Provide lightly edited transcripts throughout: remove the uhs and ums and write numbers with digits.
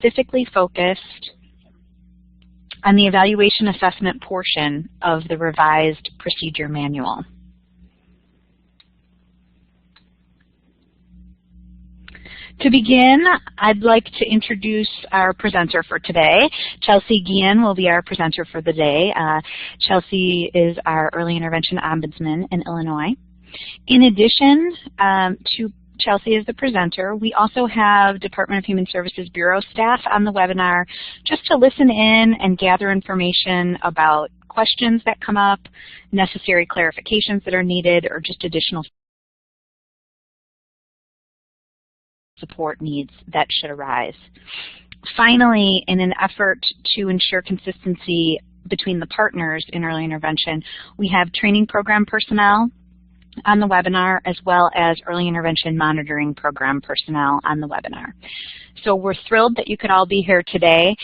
specifically focused on the evaluation assessment portion of the revised procedure manual. To begin, I'd like to introduce our presenter for today. Chelsea Guillen will be our presenter for the day. Chelsea is our Early Intervention Ombudsman in Illinois. In addition to Chelsea as the presenter, we also have Department of Human Services Bureau staff on the webinar just to listen in and gather information about questions that come up, necessary clarifications that are needed, or just additional support needs that should arise. Finally, in an effort to ensure consistency between the partners in early intervention, we have training program personnel on the webinar as well as early intervention monitoring program personnel on the webinar. So we're thrilled that you could all be here today.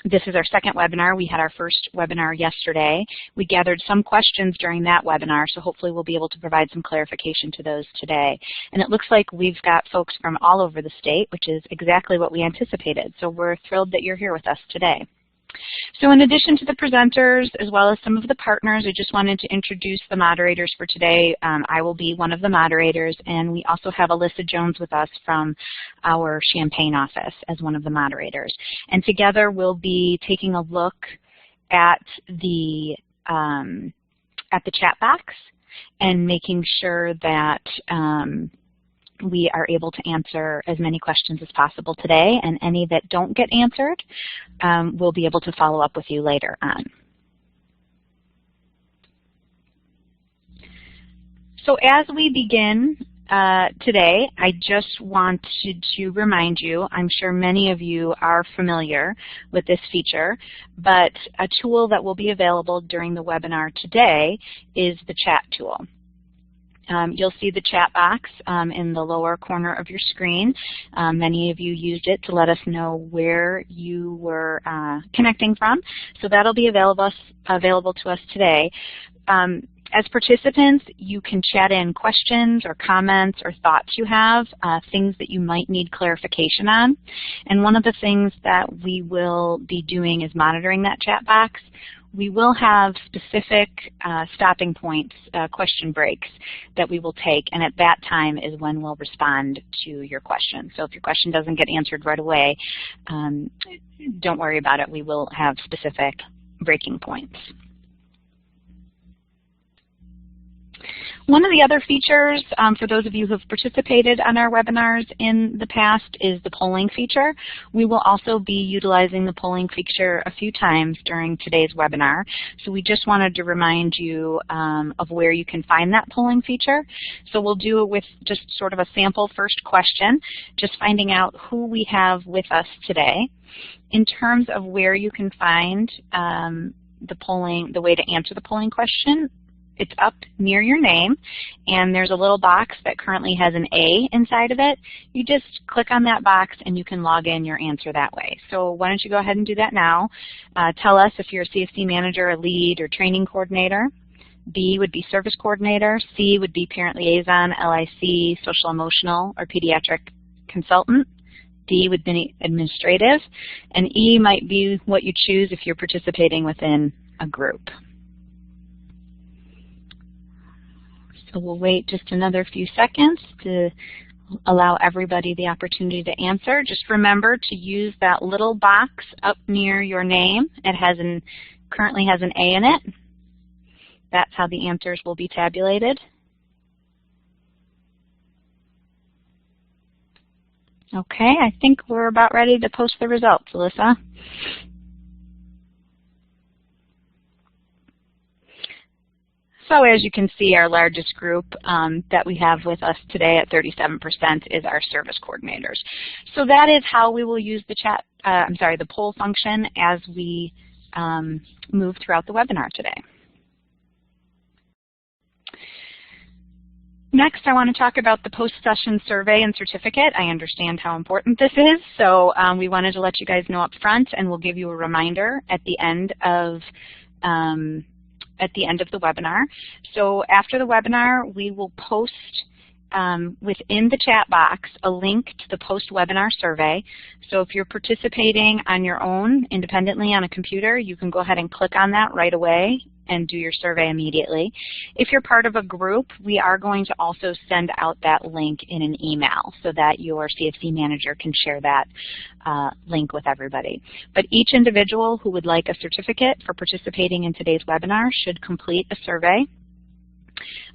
This is our second webinar. We had our first webinar yesterday. We gathered some questions during that webinar, so hopefully we'll be able to provide some clarification to those today. And it looks like we've got folks from all over the state, which is exactly what we anticipated. So we're thrilled that you're here with us today. So in addition to the presenters, as well as some of the partners, I just wanted to introduce the moderators for today. I will be one of the moderators, and we also have Alyssa Jones with us from our Champaign office as one of the moderators. And together we'll be taking a look at the chat box and making sure that we are able to answer as many questions as possible today, and any that don't get answered, we'll be able to follow up with you later on. So as we begin today, I just wanted to remind you, I'm sure many of you are familiar with this feature, but a tool that will be available during the webinar today is the chat tool. You'll see the chat box in the lower corner of your screen. Many of you used it to let us know where you were connecting from, so that'll be available to us today. As participants, you can chat in questions or comments or thoughts you have, things that you might need clarification on. And one of the things that we will be doing is monitoring that chat box. We will have specific stopping points, question breaks that we will take, and at that time is when we'll respond to your question. So if your question doesn't get answered right away, don't worry about it. We will have specific breaking points. One of the other features, for those of you who have participated on our webinars in the past, is the polling feature. We will also be utilizing the polling feature a few times during today's webinar. So we just wanted to remind you of where you can find that polling feature. So we'll do it with just sort of a sample first question, just finding out who we have with us today. In terms of where you can find the way to answer the polling question, it's up near your name, and there's a little box that currently has an A inside of it. You just click on that box and you can log in your answer that way. So why don't you go ahead and do that now. Tell us if you're a CFC manager, a lead, or training coordinator. B would be service coordinator. C would be parent liaison, LIC, social emotional, or pediatric consultant. D would be administrative. And E might be what you choose if you're participating within a group. So we'll wait just another few seconds to allow everybody the opportunity to answer. Just remember to use that little box up near your name. It currently has an A in it. That's how the answers will be tabulated. Okay, I think we're about ready to post the results, Alyssa. So as you can see, our largest group that we have with us today at 37% is our service coordinators. So that is how we will use the poll function as we move throughout the webinar today. Next, I want to talk about the post-session survey and certificate. I understand how important this is, so we wanted to let you guys know up front, and we'll give you a reminder at the end of the webinar. So after the webinar, we will post within the chat box a link to the post-webinar survey. So if you're participating on your own independently on a computer, you can go ahead and click on that right away and do your survey immediately. If you're part of a group, we are going to also send out that link in an email so that your CFC manager can share that link with everybody. But each individual who would like a certificate for participating in today's webinar should complete a survey.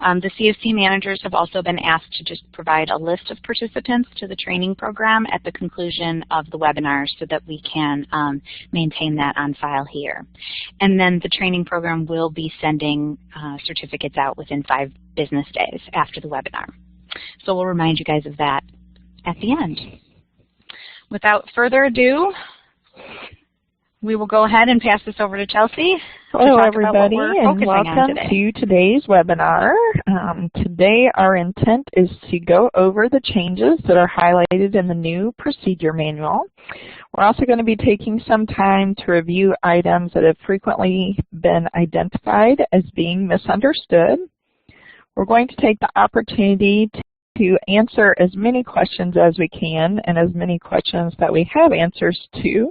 The CFC managers have also been asked to just provide a list of participants to the training program at the conclusion of the webinar so that we can maintain that on file here. And then the training program will be sending certificates out within 5 business days after the webinar. So we'll remind you guys of that at the end. Without further ado, we will go ahead and pass this over to Chelsea. Hello, everybody, and welcome to today's webinar. Today, our intent is to go over the changes that are highlighted in the new procedure manual. We're also going to be taking some time to review items that have frequently been identified as being misunderstood. We're going to take the opportunity to answer as many questions as we can and as many questions that we have answers to,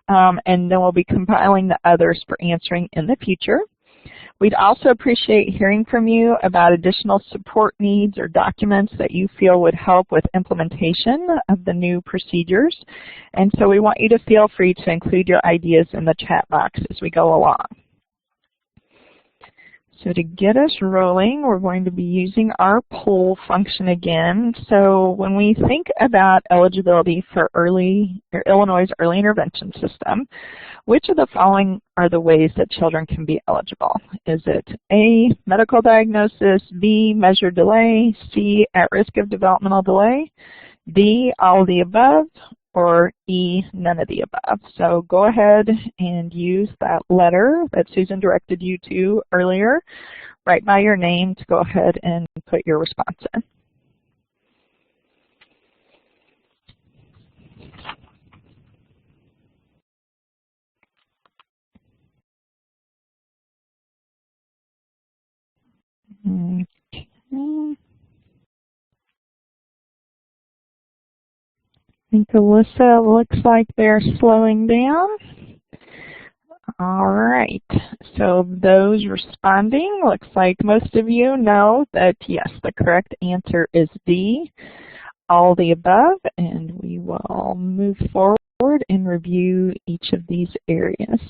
and then we'll be compiling the others for answering in the future. We'd also appreciate hearing from you about additional support needs or documents that you feel would help with implementation of the new procedures, and so we want you to feel free to include your ideas in the chat box as we go along. So to get us rolling, we're going to be using our poll function again. So when we think about eligibility for Illinois' early intervention system, which of the following are the ways that children can be eligible? Is it A, medical diagnosis, B, measured delay, C, at risk of developmental delay, D, all of the above, or E, none of the above? So go ahead and use that letter that Susan directed you to earlier, right by your name, to go ahead and put your response in. Okay. I think Alyssa looks like they're slowing down. All right, so those responding, looks like most of you know that yes, the correct answer is D, all the above, and we will move forward and review each of these areas.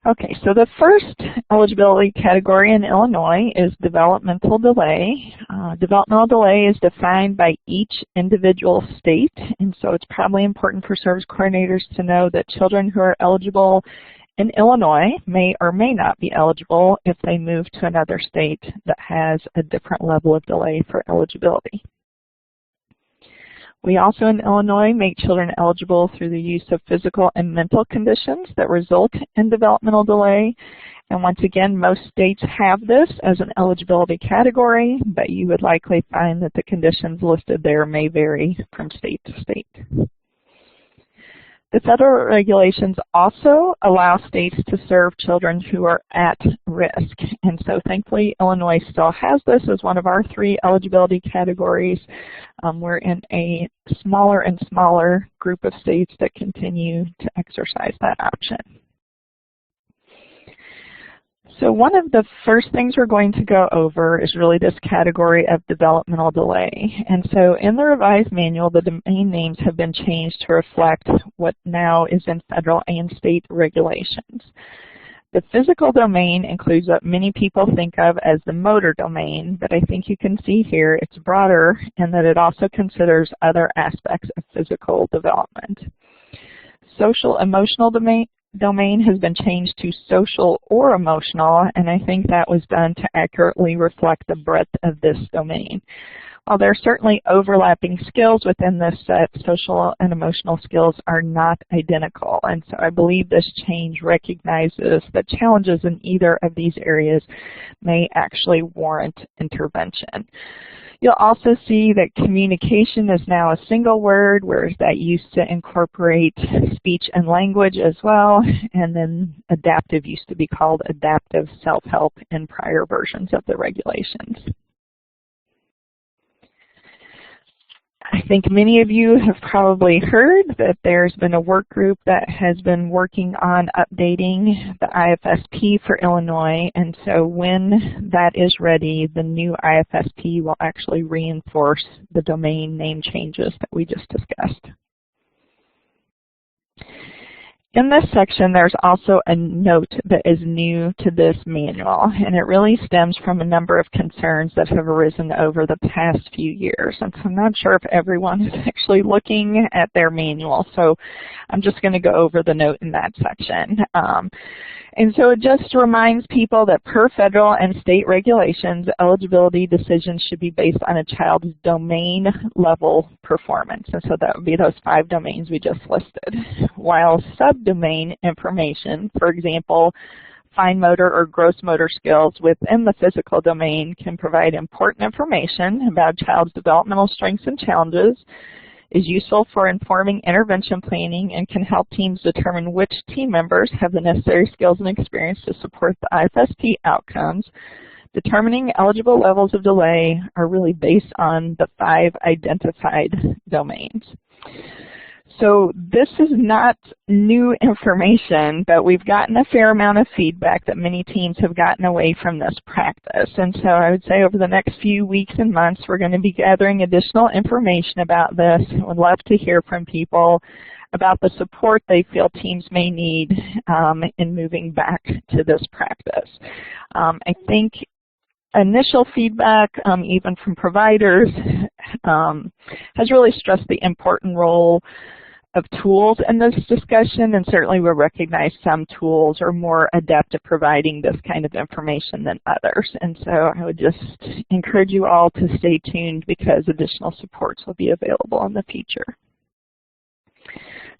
Okay, so the first eligibility category in Illinois is developmental delay. Developmental delay is defined by each individual state, and so it's probably important for service coordinators to know that children who are eligible in Illinois may or may not be eligible if they move to another state that has a different level of delay for eligibility. We also in Illinois make children eligible through the use of physical and mental conditions that result in developmental delay. And once again, most states have this as an eligibility category, but you would likely find that the conditions listed there may vary from state to state. The federal regulations also allow states to serve children who are at risk. And so thankfully, Illinois still has this as one of our 3 eligibility categories. We're in a smaller and smaller group of states that continue to exercise that option. So one of the first things we're going to go over is really this category of developmental delay. And so in the revised manual, the domain names have been changed to reflect what now is in federal and state regulations. The physical domain includes what many people think of as the motor domain, but I think you can see here it's broader in that it also considers other aspects of physical development. Social emotional domain has been changed to social or emotional, and I think that was done to accurately reflect the breadth of this domain. While there are certainly overlapping skills within this set, social and emotional skills are not identical, and so I believe this change recognizes that challenges in either of these areas may actually warrant intervention. You'll also see that communication is now a single word, whereas that used to incorporate speech and language as well, and then adaptive used to be called adaptive self-help in prior versions of the regulations. I think many of you have probably heard that there's been a work group that has been working on updating the IFSP for Illinois, and so when that is ready, the new IFSP will actually reinforce the domain name changes that we just discussed. In this section, there's also a note that is new to this manual, and it really stems from a number of concerns that have arisen over the past few years. And so I'm not sure if everyone is actually looking at their manual, so I'm just going to go over the note in that section. And so it just reminds people that per federal and state regulations, eligibility decisions should be based on a child's domain level performance. And so that would be those 5 domains we just listed. While subdomain information, for example, fine motor or gross motor skills within the physical domain, can provide important information about a child's developmental strengths and challenges, is useful for informing intervention planning, and can help teams determine which team members have the necessary skills and experience to support the IFSP outcomes. Determining eligible levels of delay are really based on the 5 identified domains. So this is not new information, but we've gotten a fair amount of feedback that many teams have gotten away from this practice. And so I would say over the next few weeks and months, we're going to be gathering additional information about this. I would love to hear from people about the support they feel teams may need in moving back to this practice. I think initial feedback, even from providers, has really stressed the important role of tools in this discussion, and certainly we recognize some tools are more adept at providing this kind of information than others. And so I would just encourage you all to stay tuned because additional supports will be available in the future.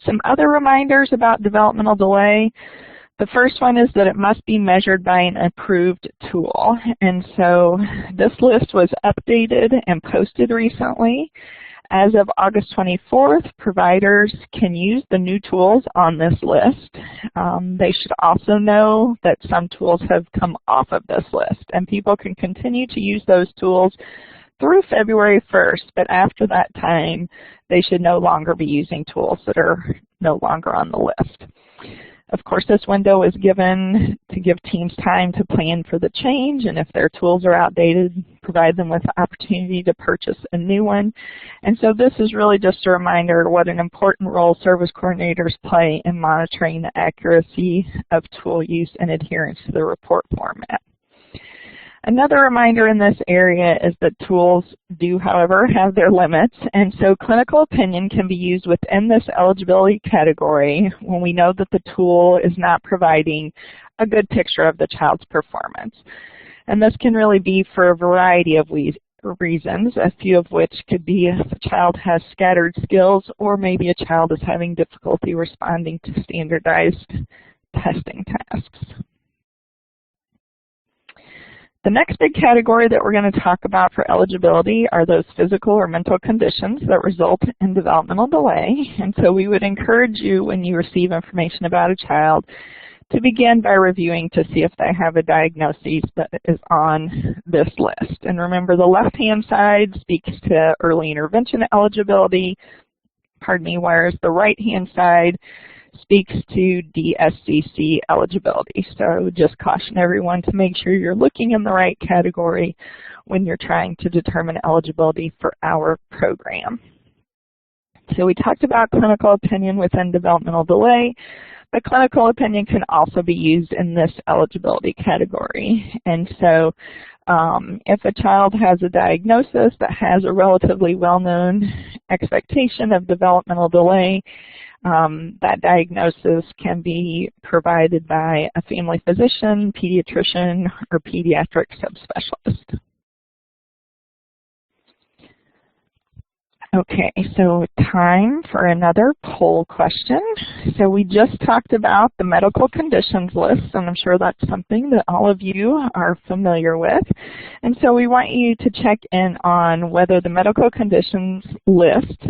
Some other reminders about developmental delay. The first one is that it must be measured by an approved tool. And so this list was updated and posted recently. As of August 24th, providers can use the new tools on this list. They should also know that some tools have come off of this list, and people can continue to use those tools through February 1st, but after that time, they should no longer be using tools that are no longer on the list. Of course, this window is given to give teams time to plan for the change, and if their tools are outdated, provide them with the opportunity to purchase a new one. And so this is really just a reminder of what an important role service coordinators play in monitoring the accuracy of tool use and adherence to the report format. Another reminder in this area is that tools do, however, have their limits, and so clinical opinion can be used within this eligibility category when we know that the tool is not providing a good picture of the child's performance. And this can really be for a variety of reasons, a few of which could be if a child has scattered skills, or maybe a child is having difficulty responding to standardized testing tasks. The next big category that we're going to talk about for eligibility are those physical or mental conditions that result in developmental delay. And so we would encourage you, when you receive information about a child, to begin by reviewing to see if they have a diagnosis that is on this list. And remember, the left-hand side speaks to early intervention eligibility, whereas the right-hand side speaks to DSCC eligibility. So I would just caution everyone to make sure you're looking in the right category when you're trying to determine eligibility for our program. So we talked about clinical opinion within developmental delay, but clinical opinion can also be used in this eligibility category. And so if a child has a diagnosis that has a relatively well-known expectation of developmental delay, that diagnosis can be provided by a family physician, pediatrician, or pediatric subspecialist. Okay, so time for another poll question. So we just talked about the medical conditions list, and I'm sure that's something that all of you are familiar with. And so we want you to check in on whether the medical conditions list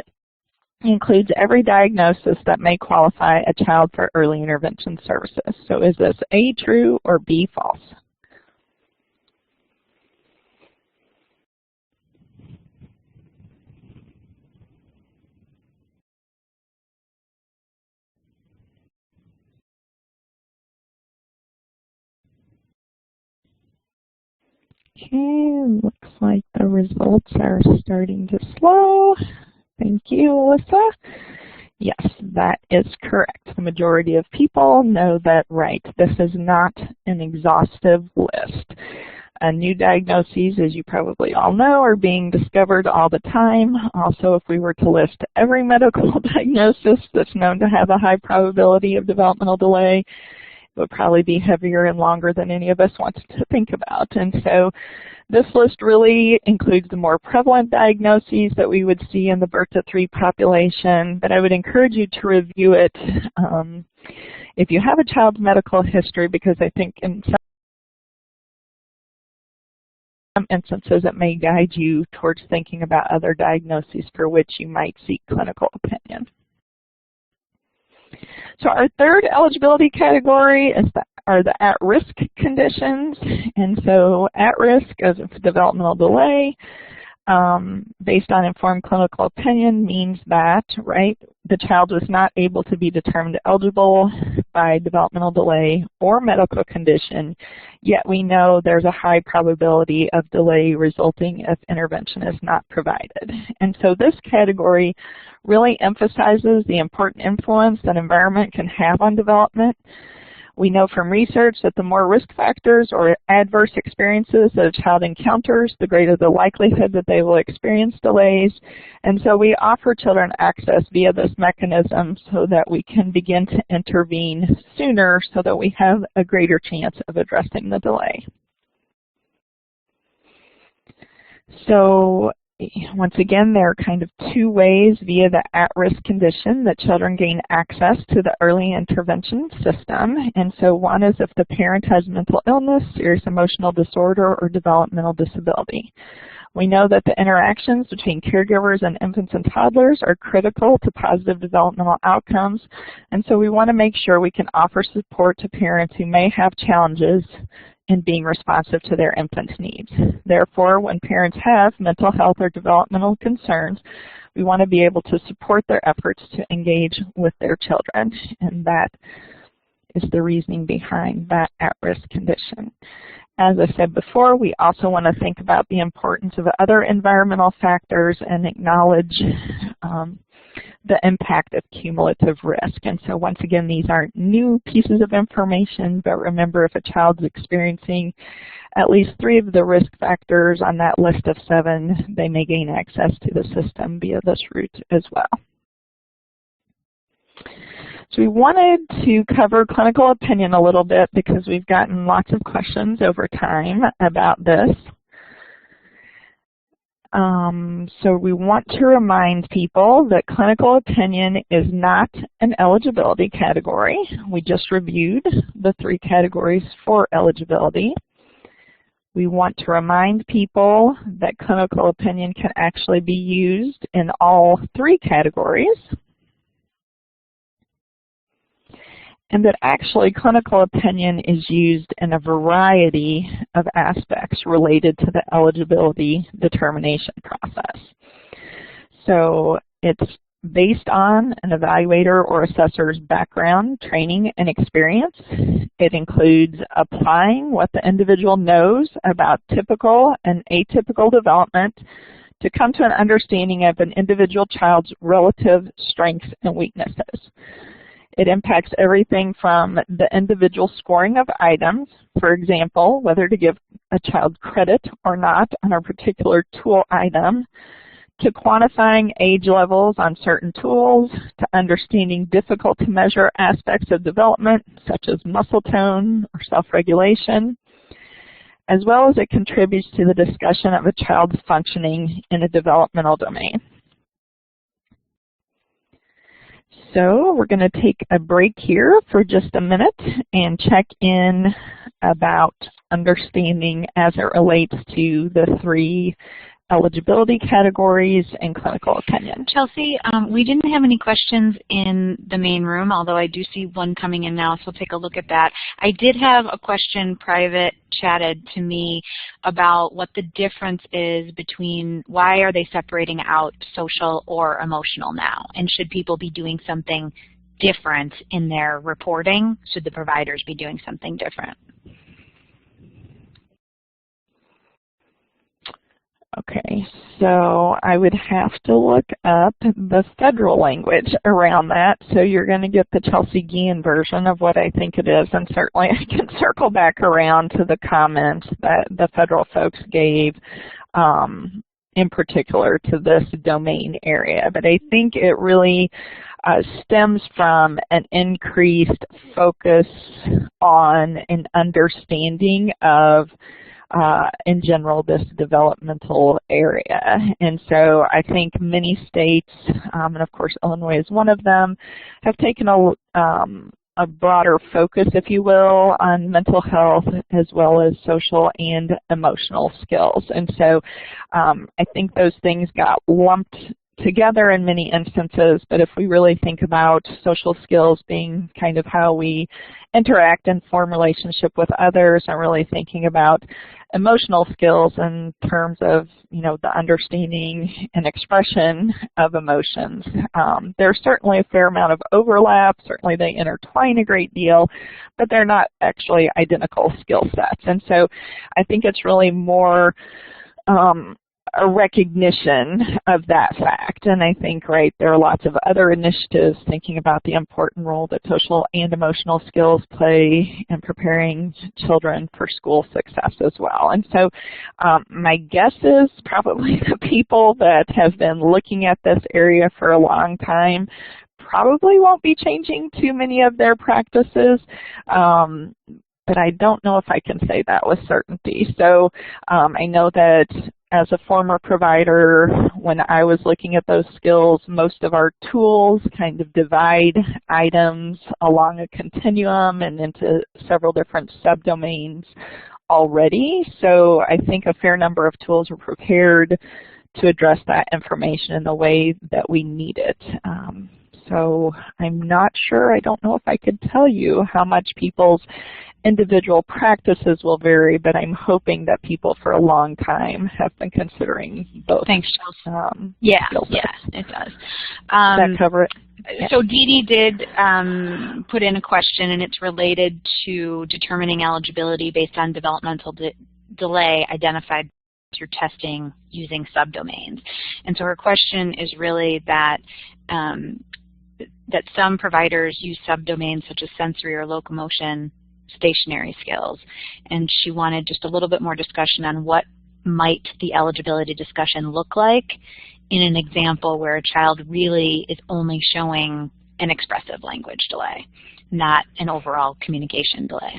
includes every diagnosis that may qualify a child for early intervention services. So is this A, true, or B, false? Okay, looks like the results are starting to slow. Thank you, Alyssa. Yes, that is correct. The majority of people know that right. This is not an exhaustive list. New diagnoses, as you probably all know, are being discovered all the time. Also, if we were to list every medical diagnosis that's known to have a high probability of developmental delay, it would probably be heavier and longer than any of us want to think about. And so this list really includes the more prevalent diagnoses that we would see in the birth to 3 population, but I would encourage you to review it if you have a child's medical history, because I think in some instances it may guide you towards thinking about other diagnoses for which you might seek clinical opinion. So our third eligibility category are the at-risk conditions. And so at-risk as a developmental delay based on informed clinical opinion means that, right, the child was not able to be determined eligible by developmental delay or medical condition, yet we know there's a high probability of delay resulting if intervention is not provided. And so this category really emphasizes the important influence that environment can have on development. We know from research that the more risk factors or adverse experiences that a child encounters, the greater the likelihood that they will experience delays. And so we offer children access via this mechanism so that we can begin to intervene sooner so that we have a greater chance of addressing the delay. So once again, there are kind of 2 ways via the at-risk condition that children gain access to the early intervention system. And so one is if the parent has mental illness, serious emotional disorder, or developmental disability. We know that the interactions between caregivers and infants and toddlers are critical to positive developmental outcomes. And so we want to make sure we can offer support to parents who may have challenges in being responsive to their infant's needs. Therefore, when parents have mental health or developmental concerns, we want to be able to support their efforts to engage with their children, and that is the reasoning behind that at-risk condition. As I said before, we also want to think about the importance of other environmental factors and acknowledge the impact of cumulative risk. And so once again, these aren't new pieces of information, but remember, if a child's experiencing at least 3 of the risk factors on that list of 7, they may gain access to the system via this route as well. So we wanted to cover clinical opinion a little bit because we've gotten lots of questions over time about this. So we want to remind people that clinical opinion is not an eligibility category. We just reviewed the 3 categories for eligibility. We want to remind people that clinical opinion can actually be used in all 3 categories, and that actually clinical opinion is used in a variety of aspects related to the eligibility determination process. So it's based on an evaluator or assessor's background, training, and experience. It includes applying what the individual knows about typical and atypical development to come to an understanding of an individual child's relative strengths and weaknesses. It impacts everything from the individual scoring of items, for example, whether to give a child credit or not on a particular tool item, to quantifying age levels on certain tools, to understanding difficult to measure aspects of development, such as muscle tone or self-regulation, as well as it contributes to the discussion of a child's functioning in a developmental domain. So we're going to take a break here for just a minute and check in about understanding as it relates to the 3 eligibility categories and clinical opinion. Chelsea, we didn't have any questions in the main room, although I do see one coming in now, so we'll take a look at that. I did have a question private chatted to me about what the difference is between why are they separating out social or emotional now, and should people be doing something different in their reporting? Should the providers be doing something different? Okay, so I would have to look up the federal language around that. So you're going to get the Chelsea Guillen version of what I think it is, and certainly I can circle back around to the comments that the federal folks gave in particular to this domain area. But I think it really stems from an increased focus on an understanding of in general, this developmental area. And so I think many states, and of course Illinois is one of them, have taken a broader focus, if you will, on mental health as well as social and emotional skills. And so I think those things got lumped together in many instances, but if we really think about social skills being kind of how we interact and form relationship with others, and really thinking about emotional skills in terms of, you know, the understanding and expression of emotions. There's certainly a fair amount of overlap. Certainly they intertwine a great deal, but they're not actually identical skill sets. And so I think it's really more a recognition of that fact. And I think, right, there are lots of other initiatives thinking about the important role that social and emotional skills play in preparing children for school success as well. And so my guess is probably the people that have been looking at this area for a long time probably won't be changing too many of their practices. But I don't know if I can say that with certainty. So I know that as a former provider, when I was looking at those skills, most of our tools kind of divide items along a continuum and into several different subdomains already. So I think a fair number of tools are prepared to address that information in the way that we need it. So I'm not sure. I don't know if I could tell you how much people's individual practices will vary, but I'm hoping that people for a long time have been considering both. Thanks, Chelsea. Yeah, it does. Does that cover it? So Dee Dee did put in a question, and it's related to determining eligibility based on developmental delay identified through testing using subdomains. And so her question is really that that some providers use subdomains such as sensory or locomotion stationary skills, and she wanted just a little bit more discussion on what might the eligibility discussion look like in an example where a child really is only showing an expressive language delay, not an overall communication delay.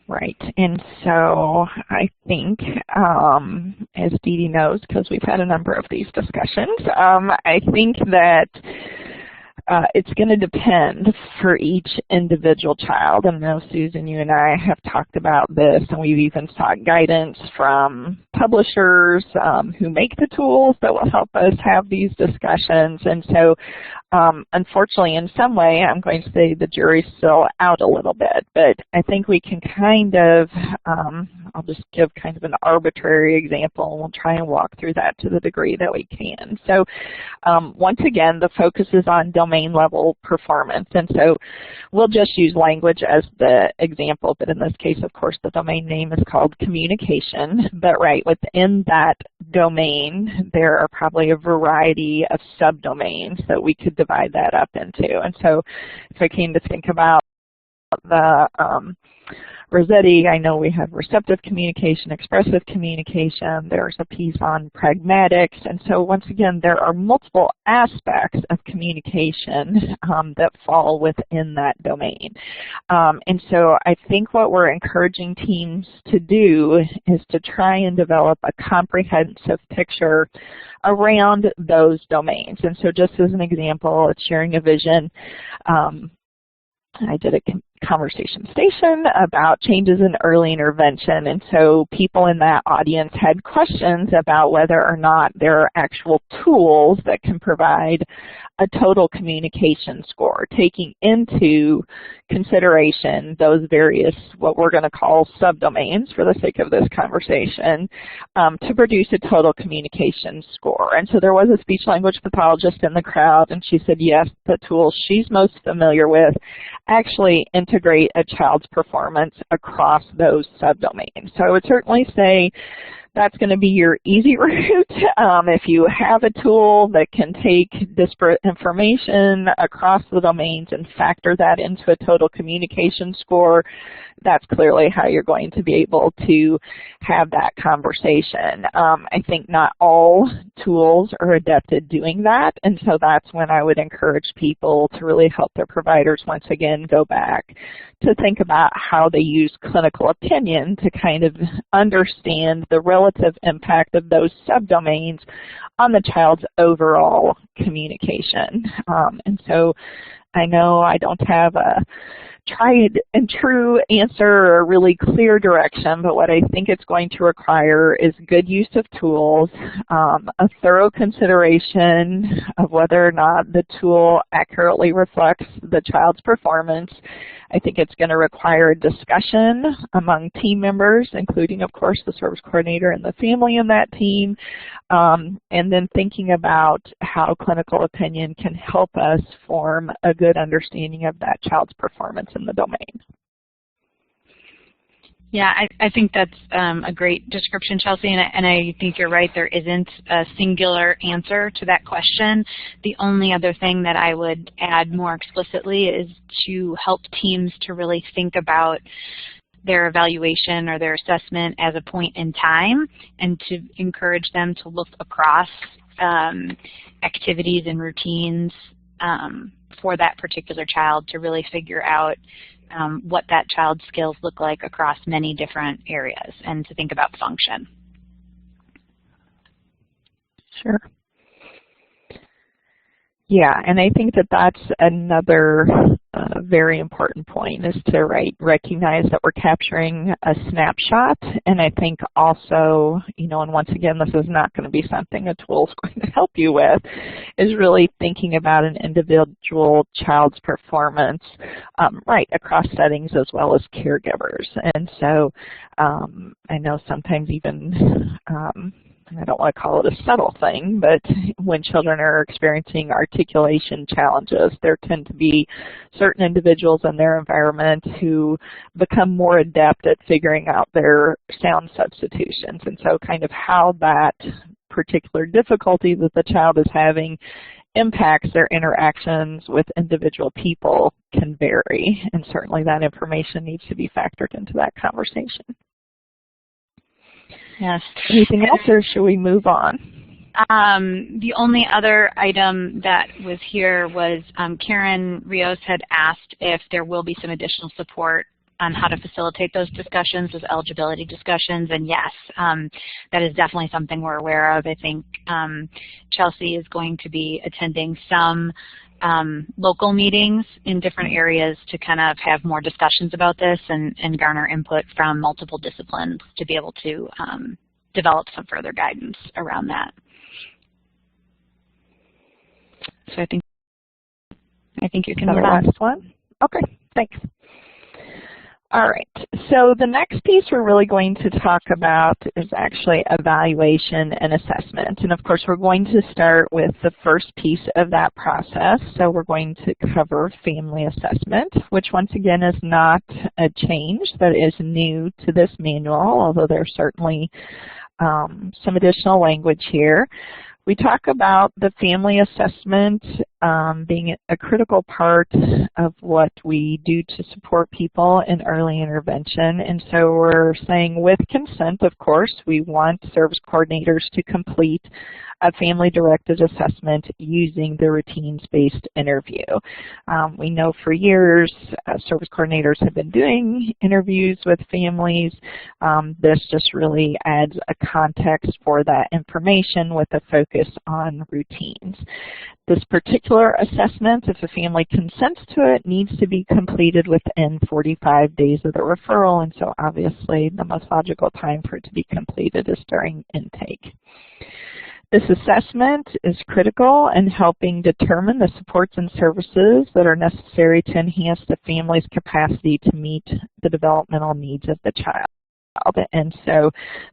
Right, and so I think, as Dee Dee knows, because we've had a number of these discussions, I think that it's going to depend for each individual child. And I know, Susan, you and I have talked about this, and we've even sought guidance from publishers who make the tools that will help us have these discussions. And so, unfortunately, in some way, I'm going to say the jury's still out a little bit, but I think we can kind of, I'll just give kind of an arbitrary example, and we'll try and walk through that to the degree that we can. So, once again, the focus is on domain level performance, and so we'll just use language as the example, but in this case, of course, the domain name is called communication. But right within that domain, there are probably a variety of subdomains that we could divide that up into. And so if I came to think about the Rossetti, I know we have receptive communication, expressive communication, there's a piece on pragmatics, and so once again, there are multiple aspects of communication that fall within that domain. And so I think what we're encouraging teams to do is to try and develop a comprehensive picture around those domains. And so just as an example, it's sharing a vision. I did a conversation station about changes in early intervention, and so people in that audience had questions about whether or not there are actual tools that can provide a total communication score, taking into consideration those various, what we're going to call subdomains for the sake of this conversation, to produce a total communication score. And so there was a speech language pathologist in the crowd, and she said yes, the tools she's most familiar with actually integrate a child's performance across those subdomains. So I would certainly say That's going to be your easy route. If you have a tool that can take disparate information across the domains and factor that into a total communication score, that's clearly how you're going to be able to have that conversation. I think not all tools are adept at doing that, and so that's when I would encourage people to really help their providers once again go back to think about how they use clinical opinion to kind of understand the relative impact of those subdomains on the child's overall communication. And so I know I don't have a tried and true answer or a really clear direction, but what I think it's going to require is good use of tools, a thorough consideration of whether or not the tool accurately reflects the child's performance. I think it's going to require a discussion among team members, including, of course, the service coordinator and the family in that team, and then thinking about how clinical opinion can help us form a good understanding of that child's performance in the domain. Yeah, I think that's a great description, Chelsea, and I think you're right. There isn't a singular answer to that question. The only other thing that I would add more explicitly is to help teams to really think about their evaluation or their assessment as a point in time, and to encourage them to look across activities and routines for that particular child to really figure out what that child's skills look like across many different areas, and to think about function. Sure. Yeah, and I think that that's another very important point, is to recognize that we're capturing a snapshot. And I think also, you know, and once again, this is not going to be something a tool is going to help you with, is really thinking about an individual child's performance across settings as well as caregivers. And so I know sometimes even I don't want to call it a subtle thing, but when children are experiencing articulation challenges, there tend to be certain individuals in their environment who become more adept at figuring out their sound substitutions. And so kind of how that particular difficulty that the child is having impacts their interactions with individual people can vary. And certainly that information needs to be factored into that conversation. Yes. Anything else, or should we move on? The only other item that was here was Karen Rios had asked if there will be some additional support on how to facilitate those discussions, those eligibility discussions, and yes, that is definitely something we're aware of. I think Chelsea is going to be attending some local meetings in different areas to kind of have more discussions about this and garner input from multiple disciplines to be able to develop some further guidance around that. So I think you can move on. Last one? Okay, thanks. All right, so the next piece we're really going to talk about is actually evaluation and assessment. And of course, we're going to start with the first piece of that process. So we're going to cover family assessment, which once again is not a change that is new to this manual, although there's certainly some additional language here. We talk about the family assessment being a critical part of what we do to support people in early intervention. And so we're saying, with consent, of course, we want service coordinators to complete a family-directed assessment using the routines-based interview. We know for years service coordinators have been doing interviews with families. This just really adds a context for that information with a focus on routines. This particular assessment, if a family consents to it, needs to be completed within 45 days of the referral, and so obviously the most logical time for it to be completed is during intake. This assessment is critical in helping determine the supports and services that are necessary to enhance the family's capacity to meet the developmental needs of the child. And so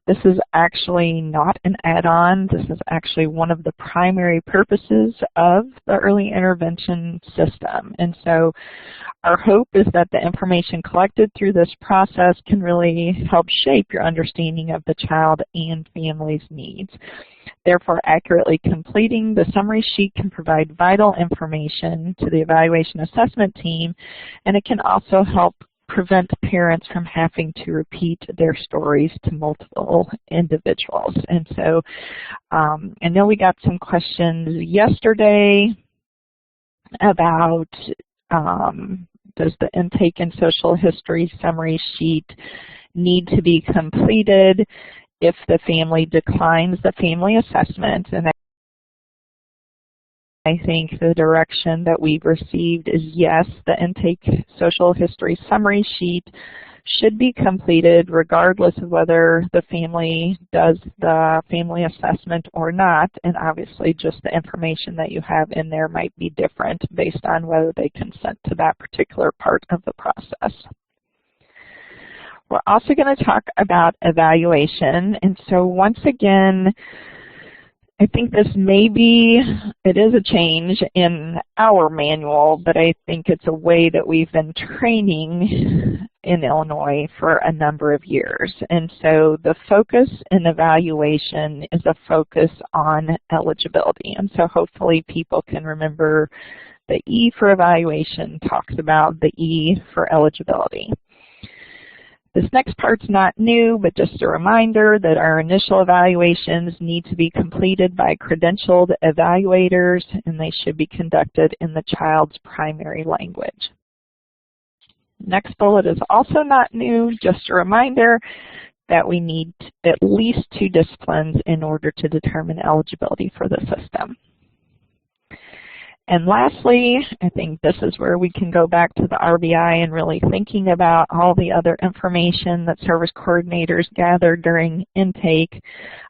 this is actually not an add-on. This is actually one of the primary purposes of the early intervention system. And so our hope is that the information collected through this process can really help shape your understanding of the child and family's needs. Therefore, accurately completing the summary sheet can provide vital information to the evaluation assessment team, and it can also help prevent parents from having to repeat their stories to multiple individuals. And so I know we got some questions yesterday about does the intake and social history summary sheet need to be completed if the family declines the family assessment. And I think the direction that we've received is yes, the intake social history summary sheet should be completed regardless of whether the family does the family assessment or not. And obviously just the information that you have in there might be different based on whether they consent to that particular part of the process. We're also going to talk about evaluation. And so once again, I think this it is a change in our manual, but I think it's a way that we've been training in Illinois for a number of years. And so the focus in evaluation is a focus on eligibility. And so hopefully people can remember the E for evaluation talks about the E for eligibility. This next part's not new, but just a reminder that our initial evaluations need to be completed by credentialed evaluators, and they should be conducted in the child's primary language. Next bullet is also not new, just a reminder that we need at least 2 disciplines in order to determine eligibility for the system. And lastly, I think this is where we can go back to the RBI and really thinking about all the other information that service coordinators gather during intake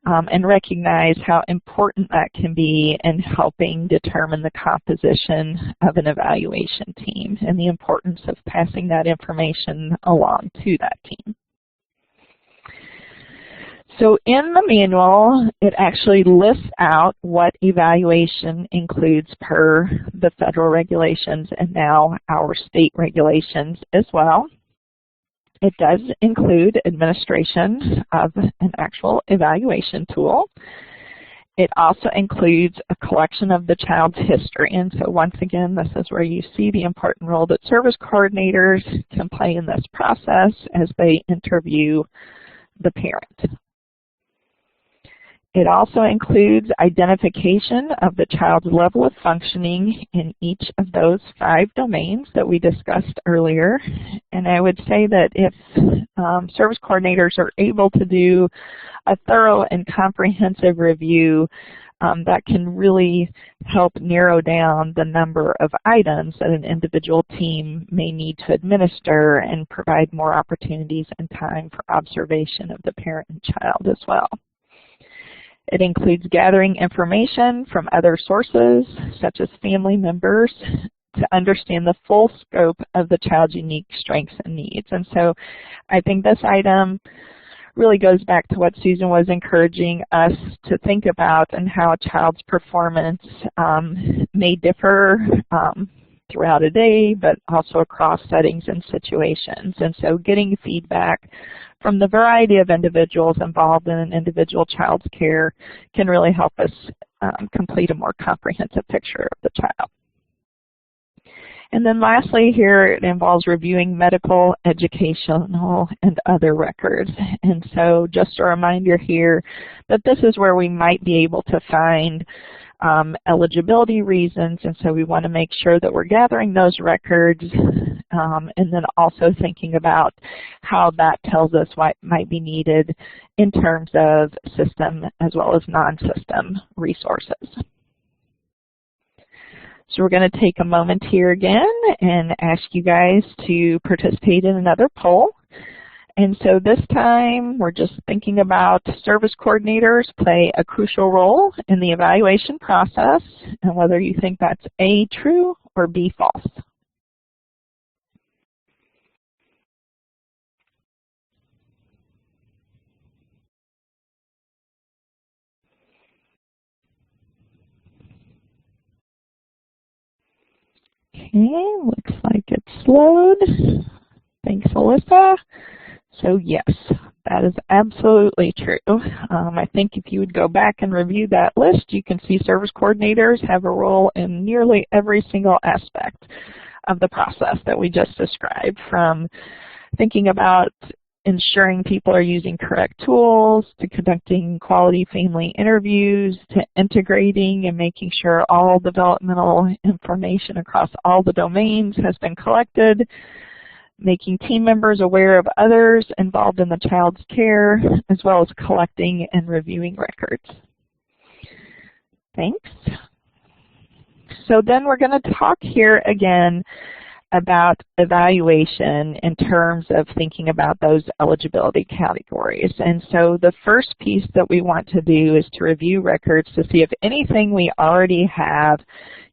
and recognize how important that can be in helping determine the composition of an evaluation team and the importance of passing that information along to that team. So in the manual, it actually lists out what evaluation includes per the federal regulations and now our state regulations as well. It does include administration of an actual evaluation tool. It also includes a collection of the child's history. And so once again, this is where you see the important role that service coordinators can play in this process as they interview the parent. It also includes identification of the child's level of functioning in each of those 5 domains that we discussed earlier. And I would say that if service coordinators are able to do a thorough and comprehensive review, that can really help narrow down the number of items that an individual team may need to administer and provide more opportunities and time for observation of the parent and child as well. It includes gathering information from other sources, such as family members, to understand the full scope of the child's unique strengths and needs. And so I think this item really goes back to what Susan was encouraging us to think about and how a child's performance may differ throughout a day, but also across settings and situations. And so getting feedback from the variety of individuals involved in an individual child's care can really help us complete a more comprehensive picture of the child. And then lastly here, it involves reviewing medical, educational, and other records. And so just a reminder here that this is where we might be able to find eligibility reasons, and so we want to make sure that we're gathering those records and then also thinking about how that tells us what might be needed in terms of system as well as non-system resources. So we're going to take a moment here again and ask you guys to participate in another poll. And so this time we're just thinking about service coordinators play a crucial role in the evaluation process and whether you think that's A, true, or B, false. Okay, looks like it's slowed. Thanks, Alyssa. So yes, that is absolutely true. I think if you would go back and review that list, you can see service coordinators have a role in nearly every single aspect of the process that we just described, from thinking about ensuring people are using correct tools, to conducting quality family interviews, to integrating and making sure all developmental information across all the domains has been collected, making team members aware of others involved in the child's care, as well as collecting and reviewing records. Thanks. So then we're going to talk here again about evaluation in terms of thinking about those eligibility categories. And so the first piece that we want to do is to review records to see if anything we already have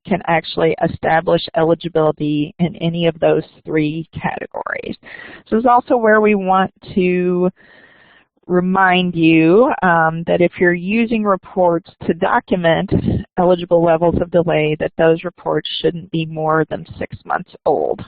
can actually establish eligibility in any of those three categories. So this is also where we want to remind you that if you're using reports to document eligible levels of delay, that those reports shouldn't be more than 6 months old.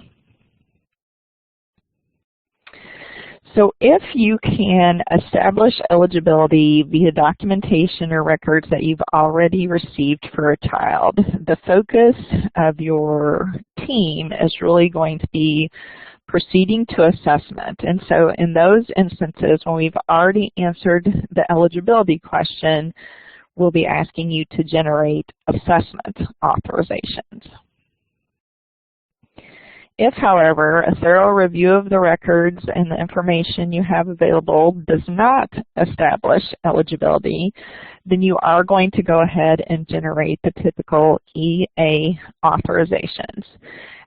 So if you can establish eligibility via documentation or records that you've already received for a child, the focus of your team is really going to be proceeding to assessment. And so in those instances, when we've already answered the eligibility question, we'll be asking you to generate assessment authorizations. If, however, a thorough review of the records and the information you have available does not establish eligibility, then you are going to go ahead and generate the typical EA authorizations.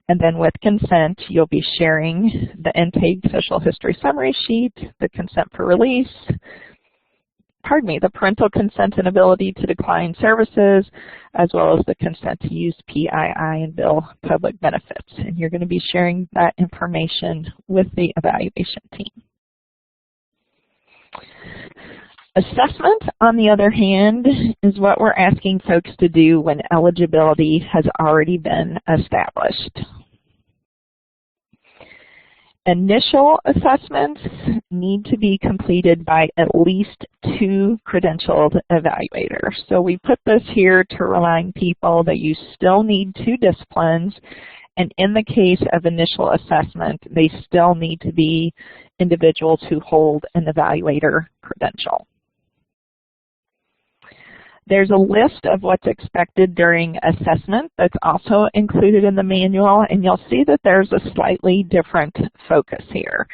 And then with consent, you'll be sharing the intake social history summary sheet, the consent for release, the parental consent and ability to decline services, as well as the consent to use PII and bill public benefits. And you're going to be sharing that information with the evaluation team. Assessment, on the other hand, is what we're asking folks to do when eligibility has already been established. Initial assessments need to be completed by at least 2 credentialed evaluators. So we put this here to remind people that you still need 2 disciplines, and in the case of initial assessment, they still need to be individuals who hold an evaluator credential. There's a list of what's expected during assessment that's also included in the manual, and you'll see that there's a slightly different focus here.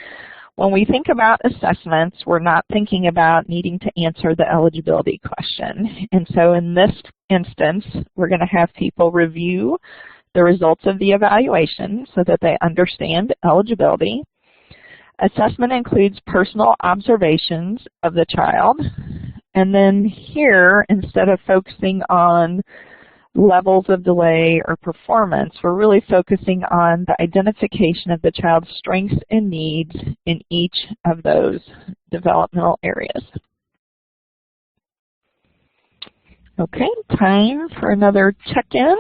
When we think about assessments, we're not thinking about needing to answer the eligibility question. And so in this instance, we're going to have people review the results of the evaluation so that they understand eligibility. Assessment includes personal observations of the child. And then here, instead of focusing on levels of delay or performance, we're really focusing on the identification of the child's strengths and needs in each of those developmental areas. Okay, time for another check-in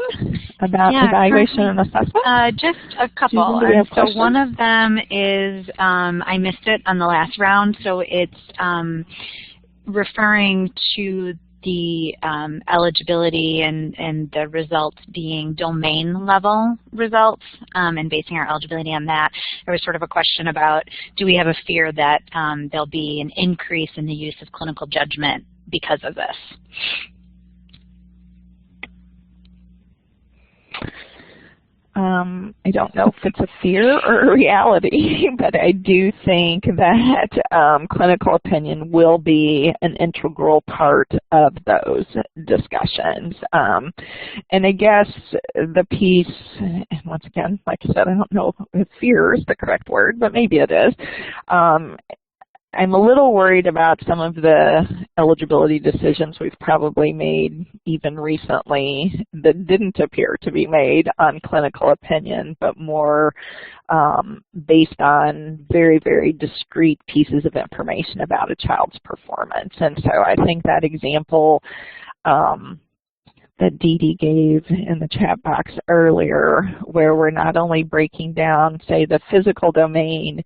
about evaluation and assessment. Just a couple. So one of them is, I missed it on the last round, so it's referring to the eligibility and the results being domain level results and basing our eligibility on that. There was sort of a question about, do we have a fear that there'll be an increase in the use of clinical judgment because of this? I don't know if it's a fear or a reality, but I do think that clinical opinion will be an integral part of those discussions. And I guess the piece, and once again, like I said, I don't know if fear is the correct word, but maybe it is. I'm a little worried about some of the eligibility decisions we've probably made even recently that didn't appear to be made on clinical opinion, but more based on very, very discrete pieces of information about a child's performance. And so I think that example that Dee Dee gave in the chat box earlier, where we're not only breaking down, say, the physical domain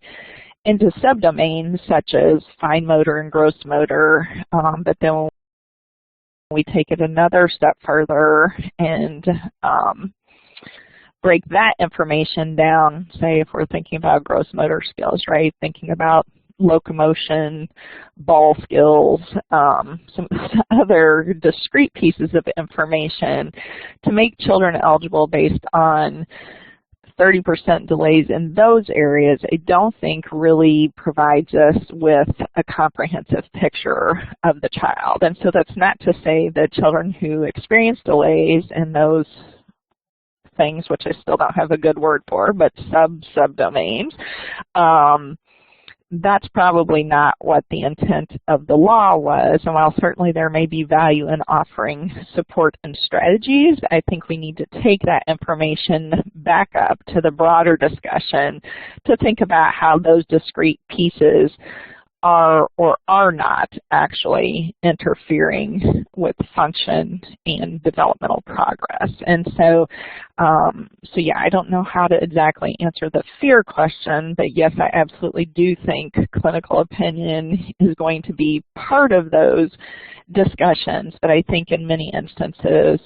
into subdomains such as fine motor and gross motor, but then we take it another step further and break that information down, say if we're thinking about gross motor skills, right? Thinking about locomotion, ball skills, some other discrete pieces of information to make children eligible based on 30% delays in those areas, I don't think really provides us with a comprehensive picture of the child. And so that's not to say that children who experience delays in those things, which I still don't have a good word for, but subdomains, that's probably not what the intent of the law was. And while certainly there may be value in offering support and strategies, I think we need to take that information back up to the broader discussion to think about how those discrete pieces are or are not actually interfering with function and developmental progress. And so, yeah, I don't know how to exactly answer the fear question, but yes, I absolutely do think clinical opinion is going to be part of those discussions, but I think in many instances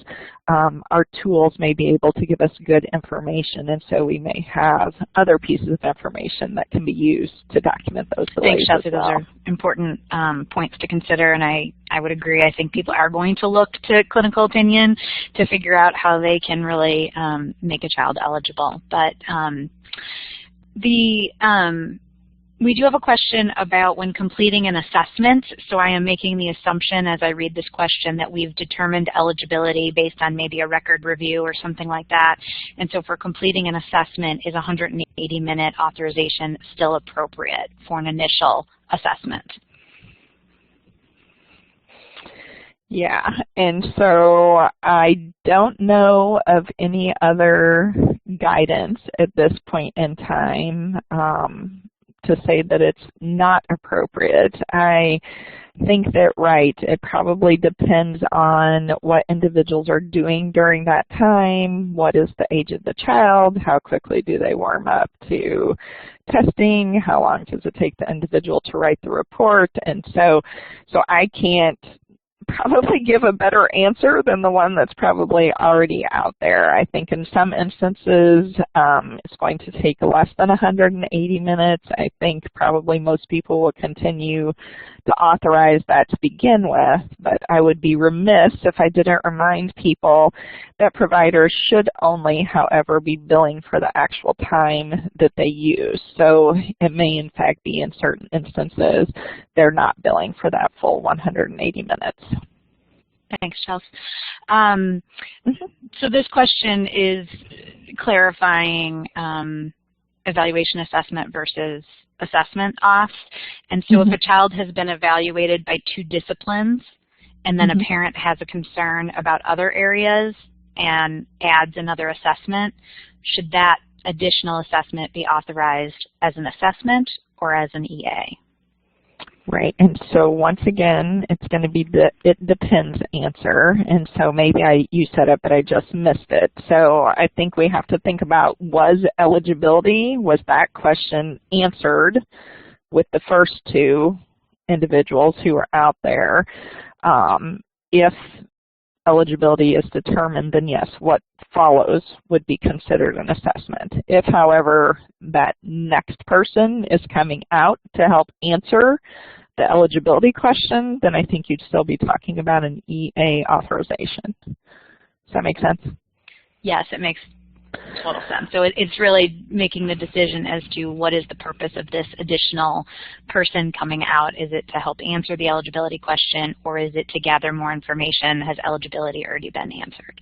our tools may be able to give us good information, and so we may have other pieces of information that can be used to document those delays. Thanks, Chelsea. Those are important points to consider, and I would agree. I think people are going to look to clinical opinion to figure out how they can really make a child eligible. But we do have a question about when completing an assessment. So I am making the assumption as I read this question that we've determined eligibility based on maybe a record review or something like that. And so for completing an assessment, is 180-minute authorization still appropriate for an initial assessment? Yeah, and so I don't know of any other guidance at this point in time to say that it's not appropriate. I think that, right, it probably depends on what individuals are doing during that time, what is the age of the child, how quickly do they warm up to testing, how long does it take the individual to write the report, and so I can't probably give a better answer than the one that's probably already out there. I think in some instances it's going to take less than 180 minutes. I think probably most people will continue to authorize that to begin with, but I would be remiss if I didn't remind people that providers should only, however, be billing for the actual time that they use. So it may in fact be in certain instances they're not billing for that full 180 minutes. Thanks, Chelsea. So this question is clarifying evaluation assessment versus assessment off. And so if a child has been evaluated by 2 disciplines and then a parent has a concern about other areas and adds another assessment, should that additional assessment be authorized as an assessment or as an EA? Right, and so once again, it's going to be the it depends answer, and so maybe you said it, but I just missed it. So I think we have to think about, was that question answered with the first 2 individuals who are out there? If eligibility is determined, then yes, what follows would be considered an assessment. If, however, that next person is coming out to help answer the eligibility question, then I think you'd still be talking about an EA authorization. Does that make sense? Yes, it makes total sense. So it's really making the decision as to what is the purpose of this additional person coming out. Is it to help answer the eligibility question, or is it to gather more information? Has eligibility already been answered?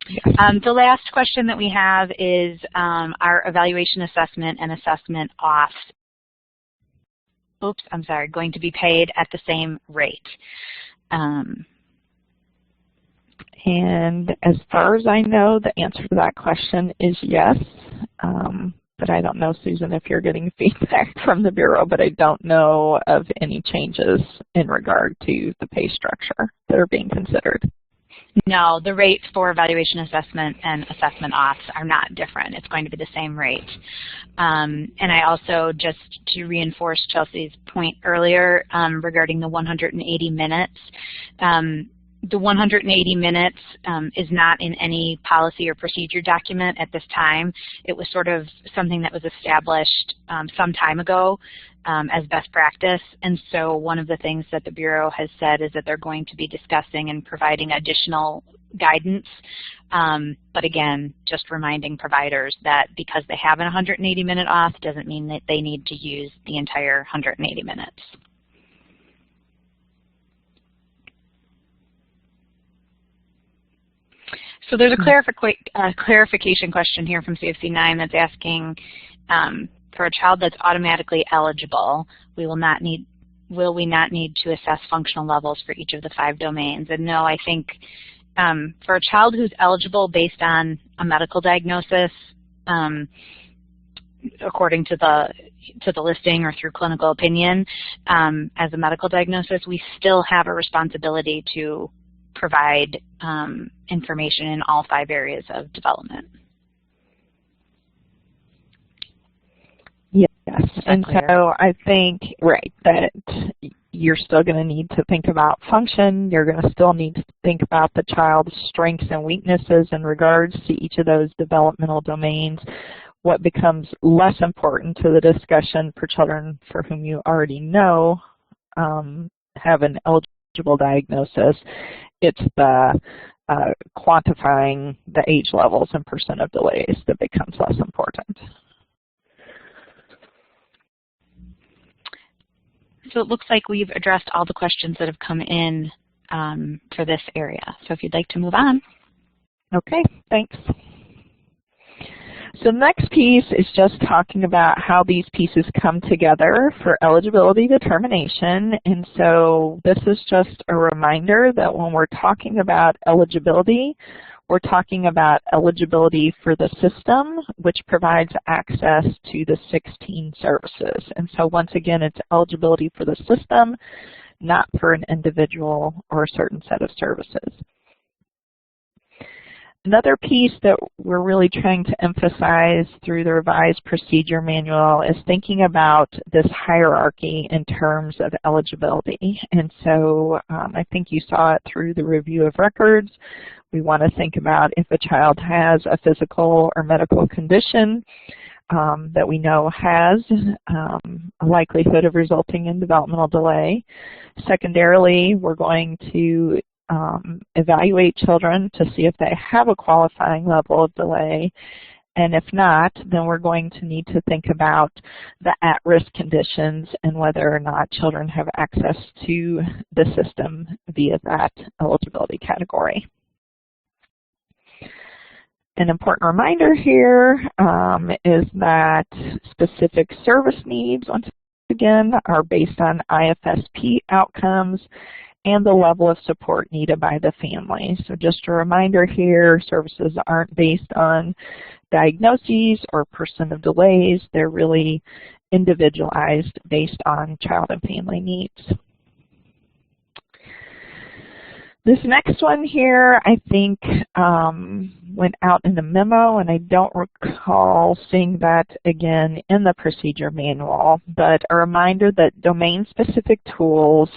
Yes. The last question that we have is, are evaluation assessment and assessment off, going to be paid at the same rate? And as far as I know, the answer to that question is yes. But I don't know, Susan, if you're getting feedback from the Bureau, but I don't know of any changes in regard to the pay structure that are being considered. No, the rates for evaluation assessment and assessment auths are not different. It's going to be the same rate. And I also, just to reinforce Chelsea's point earlier regarding the 180 minutes, the 180 minutes is not in any policy or procedure document at this time. It was sort of something that was established some time ago as best practice. And so one of the things that the Bureau has said is that they're going to be discussing and providing additional guidance. But again, just reminding providers that because they have an 180-minute auth doesn't mean that they need to use the entire 180 minutes. So there's a clarification question here from CFC 9 that's asking, for a child that's automatically eligible, will we not need to assess functional levels for each of the 5 domains? And no, I think for a child who's eligible based on a medical diagnosis, according to the listing or through clinical opinion, as a medical diagnosis, we still have a responsibility to provide information in all 5 areas of development. Yes, and so I think, right, that you're still going to need to think about function. You're going to still need to think about the child's strengths and weaknesses in regards to each of those developmental domains. What becomes less important to the discussion for children for whom you already know have an eligible diagnosis, it's the quantifying the age levels and % of delays that becomes less important. So it looks like we've addressed all the questions that have come in for this area. So if you'd like to move on. Okay, thanks. So the next piece is just talking about how these pieces come together for eligibility determination. And so this is just a reminder that when we're talking about eligibility, we're talking about eligibility for the system, which provides access to the 16 services. And so once again, it's eligibility for the system, not for an individual or a certain set of services. Another piece that we're really trying to emphasize through the revised procedure manual is thinking about this hierarchy in terms of eligibility. And so I think you saw it through the review of records. We want to think about if a child has a physical or medical condition that we know has a likelihood of resulting in developmental delay. Secondarily, we're going to evaluate children to see if they have a qualifying level of delay. And if not, then we're going to need to think about the at-risk conditions and whether or not children have access to the system via that eligibility category. An important reminder here is that specific service needs, once again, are based on IFSP outcomes and the level of support needed by the family. So just a reminder here, services aren't based on diagnoses or % of delays. They're really individualized based on child and family needs. This next one here, I think, went out in the memo, and I don't recall seeing that again in the procedure manual, but a reminder that domain-specific tools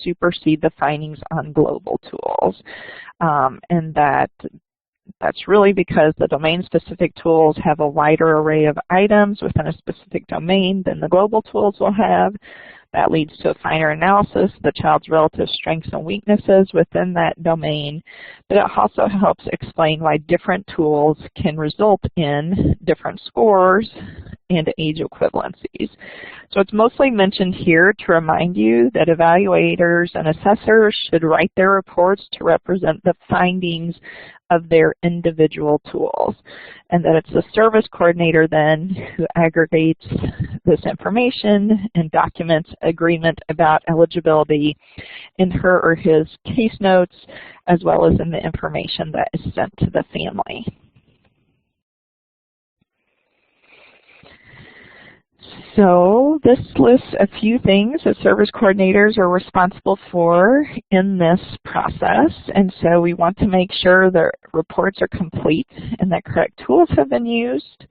supersede the findings on global tools, and that's really because the domain-specific tools have a wider array of items within a specific domain than the global tools will have. That leads to a finer analysis of the child's relative strengths and weaknesses within that domain, but it also helps explain why different tools can result in different scores and age equivalencies. So it's mostly mentioned here to remind you that evaluators and assessors should write their reports to represent the findings of their individual tools, and that it's the service coordinator then who aggregates this information and documents agreement about eligibility in her or his case notes, as well as in the information that is sent to the family. So this lists a few things that service coordinators are responsible for in this process. And so we want to make sure that reports are complete and that correct tools have been used.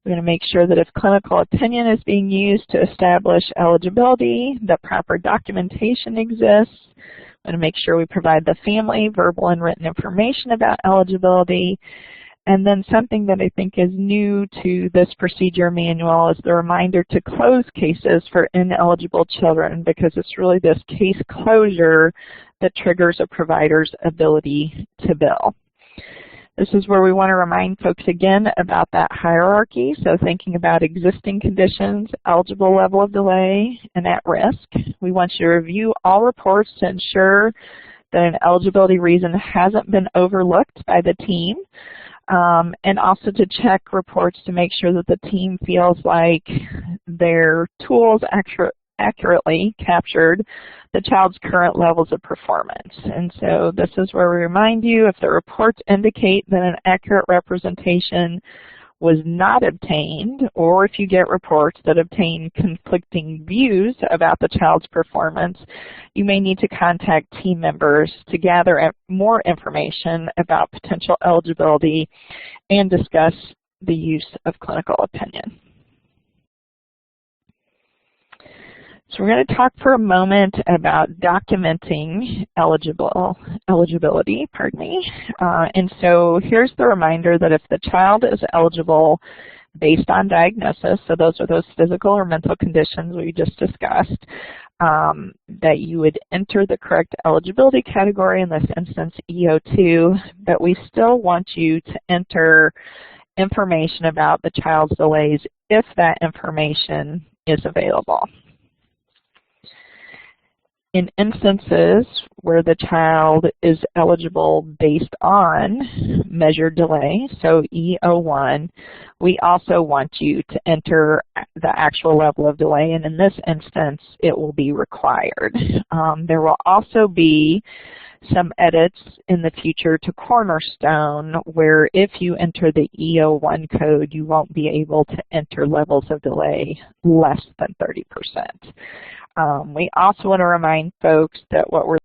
We're going to make sure that if clinical opinion is being used to establish eligibility, that proper documentation exists. We're going to make sure we provide the family verbal and written information about eligibility. And then something that I think is new to this procedure manual is the reminder to close cases for ineligible children, because it's really this case closure that triggers a provider's ability to bill. This is where we want to remind folks again about that hierarchy. So thinking about existing conditions, eligible level of delay, and at risk. We want you to review all reports to ensure that an eligibility reason hasn't been overlooked by the team. And also to check reports to make sure that the team feels like their tools accurately captured the child's current levels of performance. And so this is where we remind you, if the reports indicate that an accurate representation was not obtained, or if you get reports that obtain conflicting views about the child's performance, you may need to contact team members to gather more information about potential eligibility and discuss the use of clinical opinion. So we're going to talk for a moment about documenting eligibility, and so here's the reminder that if the child is eligible based on diagnosis, so those are those physical or mental conditions we just discussed, that you would enter the correct eligibility category, in this instance EO2, but we still want you to enter information about the child's delays if that information is available. In instances where the child is eligible based on measured delay, so EO1, we also want you to enter the actual level of delay, and in this instance, it will be required. There will also be some edits in the future to Cornerstone, where if you enter the EO1 code, you won't be able to enter levels of delay less than 30%. We also want to remind folks that what we're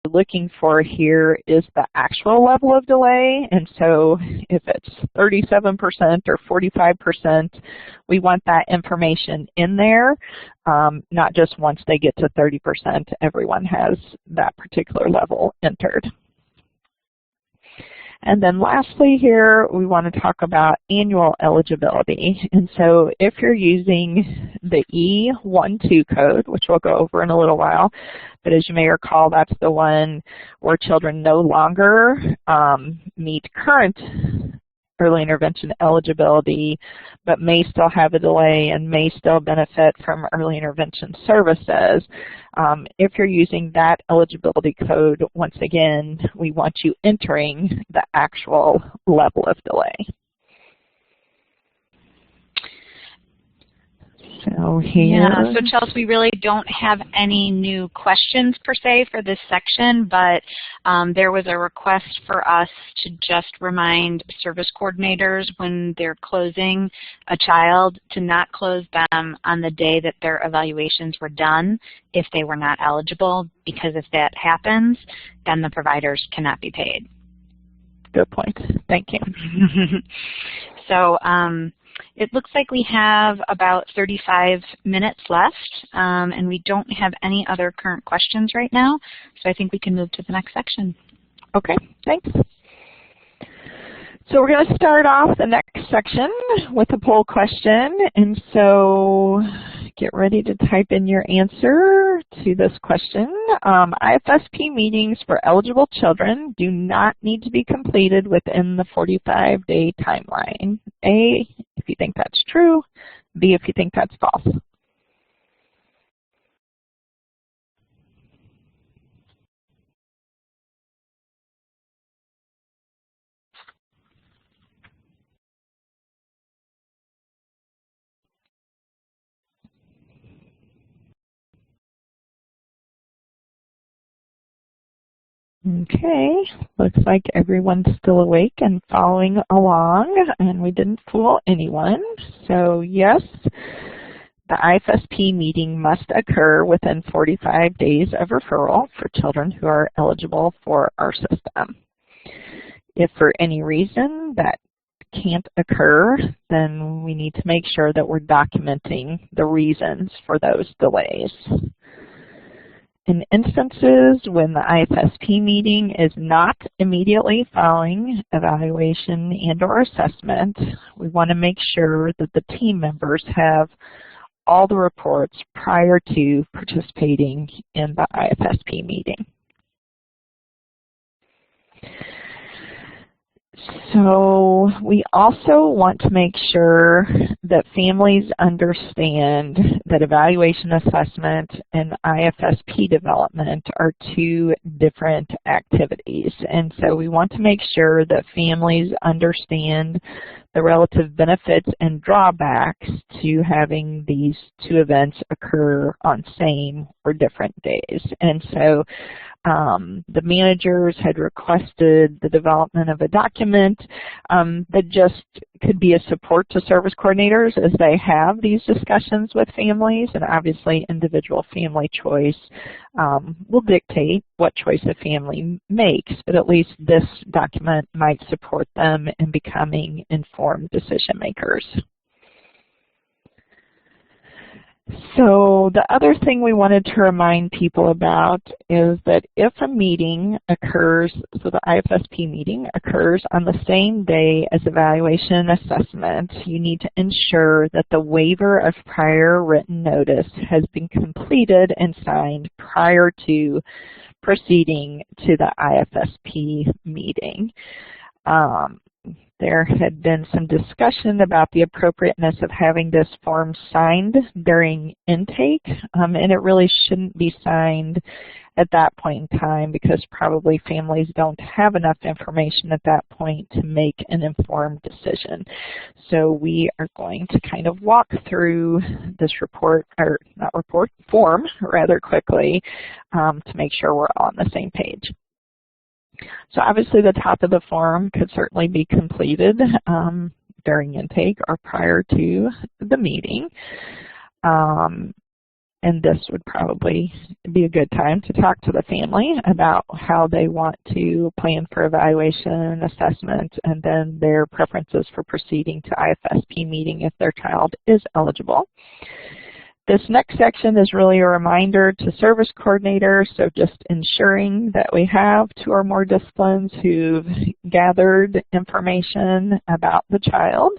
looking for here is the actual level of delay, and so if it's 37% or 45%, we want that information in there, not just once they get to 30%, everyone has that particular level entered. And then lastly here, we want to talk about annual eligibility. And so if you're using the E12 code, which we'll go over in a little while, but as you may recall, that's the one where children no longer meet current early intervention eligibility, but may still have a delay and may still benefit from early intervention services. If you're using that eligibility code, once again, we want you entering the actual level of delay. So here. Yeah, so Chelsea, we really don't have any new questions per se for this section, but there was a request for us to just remind service coordinators when they're closing a child to not close them on the day that their evaluations were done if they were not eligible, because if that happens, then the providers cannot be paid. Good point. Thank you. So it looks like we have about 35 minutes left, and we don't have any other current questions right now, so I think we can move to the next section. Okay, thanks. So we're going to start off the next section with a poll question, and so get ready to type in your answer to this question. IFSP meetings for eligible children do not need to be completed within the 45-day timeline. A, if you think that's true. B, if you think that's false. Okay, looks like everyone's still awake and following along, and we didn't fool anyone. So yes, the IFSP meeting must occur within 45 days of referral for children who are eligible for our system. If for any reason that can't occur, then we need to make sure that we're documenting the reasons for those delays. In instances when the IFSP meeting is not immediately following evaluation and/or assessment, we want to make sure that the team members have all the reports prior to participating in the IFSP meeting. So we also want to make sure that families understand that evaluation assessment and IFSP development are two different activities. And so we want to make sure that families understand the relative benefits and drawbacks to having these two events occur on same or different days. And so the managers had requested the development of a document that just could be a support to service coordinators as they have these discussions with families, and obviously individual family choice will dictate what choice a family makes, but at least this document might support them in becoming informed decision makers. So the other thing we wanted to remind people about is that if a meeting occurs, so the IFSP meeting occurs on the same day as evaluation and assessment, you need to ensure that the waiver of prior written notice has been completed and signed prior to proceeding to the IFSP meeting. There had been some discussion about the appropriateness of having this form signed during intake, and it really shouldn't be signed at that point in time because probably families don't have enough information at that point to make an informed decision. So we are going to kind of walk through this form rather quickly to make sure we're all on the same page. So obviously the top of the form could certainly be completed during intake or prior to the meeting. And this would probably be a good time to talk to the family about how they want to plan for evaluation and assessment, and then their preferences for proceeding to IFSP meeting if their child is eligible. This next section is really a reminder to service coordinators, so just ensuring that we have two or more disciplines who've gathered information about the child.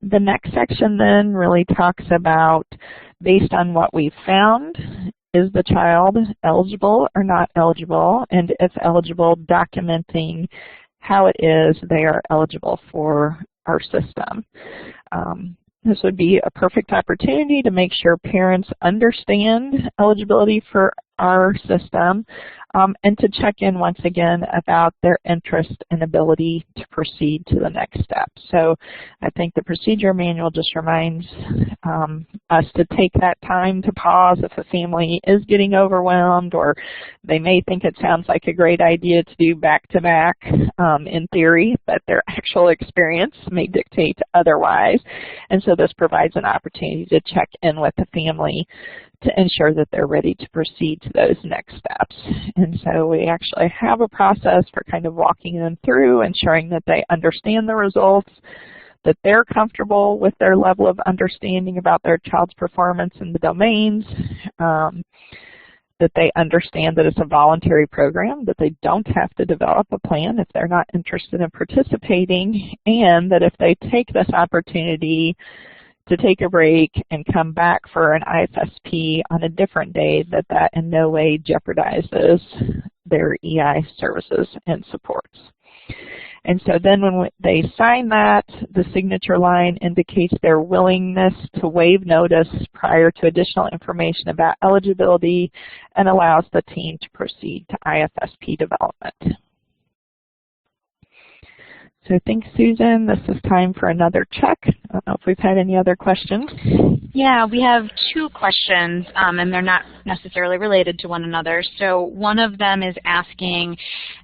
The next section then really talks about, based on what we've found, is the child eligible or not eligible, and if eligible, documenting how it is they are eligible for our system. This would be a perfect opportunity to make sure parents understand eligibility for our system and to check in once again about their interest and ability to proceed to the next step. So I think the procedure manual just reminds us to take that time to pause if a family is getting overwhelmed, or they may think it sounds like a great idea to do back-to-back in theory, but their actual experience may dictate otherwise. And so this provides an opportunity to check in with the family to ensure that they're ready to proceed to those next steps. And so we actually have a process for kind of walking them through, ensuring that they understand the results, that they're comfortable with their level of understanding about their child's performance in the domains, that they understand that it's a voluntary program, that they don't have to develop a plan if they're not interested in participating, and that if they take this opportunity to take a break and come back for an IFSP on a different day, that that in no way jeopardizes their EI services and supports. And so then when they sign that, the signature line indicates their willingness to waive notice prior to additional information about eligibility and allows the team to proceed to IFSP development. So thanks, Susan. This is time for another check. I don't know if we've had any other questions. Yeah, we have two questions, and they're not necessarily related to one another. So one of them is asking,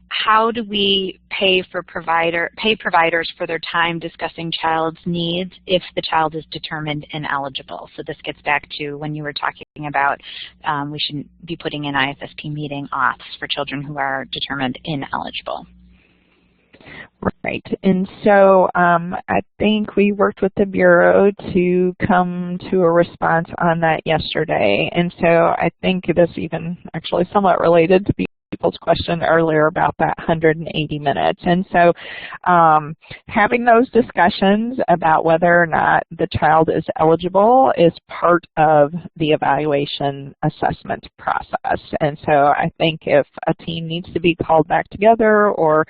how do we pay providers for their time discussing child's needs if the child is determined ineligible? So this gets back to when you were talking about we shouldn't be putting in IFSP meeting auths for children who are determined ineligible. Right, and so I think we worked with the Bureau to come to a response on that yesterday, and so I think it is even actually somewhat related to people's question earlier about that 180 minutes. And so having those discussions about whether or not the child is eligible is part of the evaluation assessment process. And so I think if a team needs to be called back together or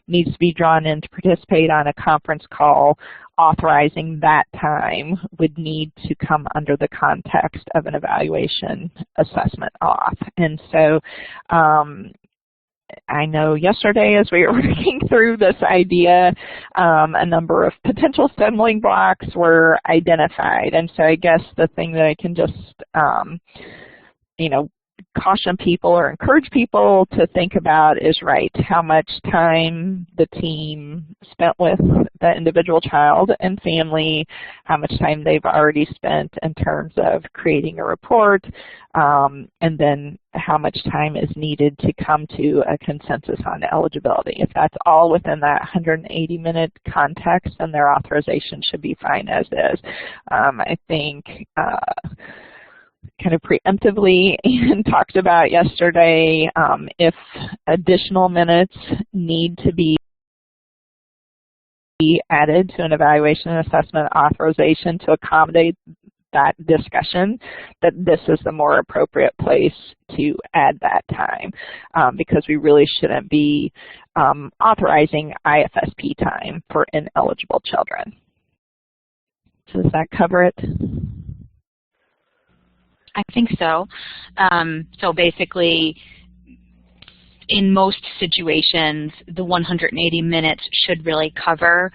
needs to be drawn in to participate on a conference call, authorizing that time would need to come under the context of an evaluation assessment auth. And so I know yesterday as we were working through this idea, a number of potential stumbling blocks were identified. And so I guess the thing that I can just, caution people or encourage people to think about is, right, how much time the team spent with the individual child and family, how much time they've already spent in terms of creating a report, and then how much time is needed to come to a consensus on eligibility. If that's all within that 180-minute context, then their authorization should be fine as is. I think kind of preemptively and talked about yesterday, if additional minutes need to be added to an evaluation and assessment authorization to accommodate that discussion, that this is the more appropriate place to add that time, because we really shouldn't be authorizing IFSP time for ineligible children. So does that cover it? I think so. So basically, in most situations, the 180 minutes should really cover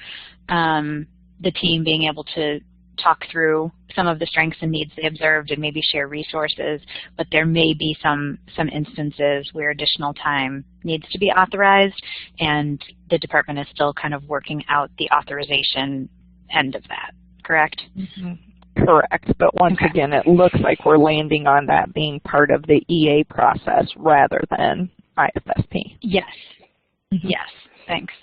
the team being able to talk through some of the strengths and needs they observed and maybe share resources, but there may be some instances where additional time needs to be authorized, and the department is still kind of working out the authorization end of that, correct? Mm-hmm. Correct, but once again, it looks like we're landing on that being part of the EA process rather than IFSP. Yes, yes, thanks.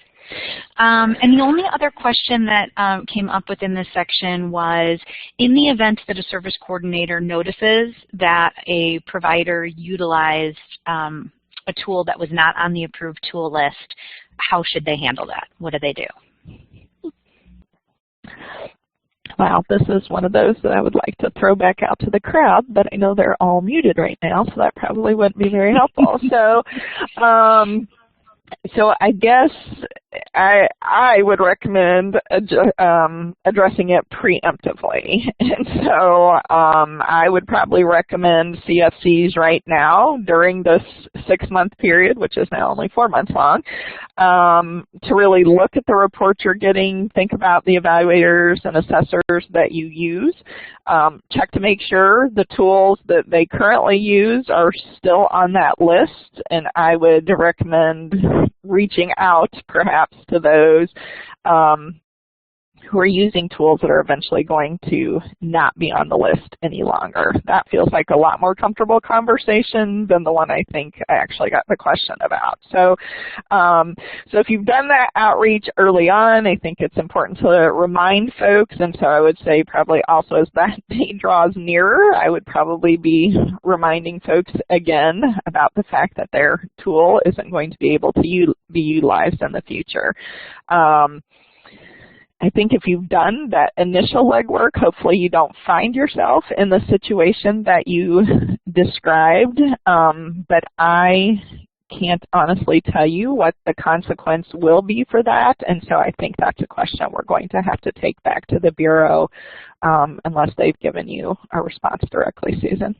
And the only other question that came up within this section was, in the event that a service coordinator notices that a provider utilized a tool that was not on the approved tool list, how should they handle that? What do they do? Wow, this is one of those that I would like to throw back out to the crowd, but I know they're all muted right now, so that probably wouldn't be very helpful. So I guess I would recommend addressing it preemptively. And so I would probably recommend CFCs right now during this 6-month period, which is now only 4 months long, to really look at the reports you're getting, think about the evaluators and assessors that you use, check to make sure the tools that they currently use are still on that list, and I would recommend reaching out perhaps to those who are using tools that are eventually going to not be on the list any longer. That feels like a lot more comfortable conversation than the one I think I actually got the question about. So, so if you've done that outreach early on, I think it's important to remind folks, and so I would say probably also as that date draws nearer, I would probably be reminding folks again about the fact that their tool isn't going to be able to be utilized in the future. I think if you've done that initial legwork, hopefully you don't find yourself in the situation that you described, but I can't honestly tell you what the consequence will be for that, and so I think that's a question we're going to have to take back to the Bureau unless they've given you a response directly, Susan.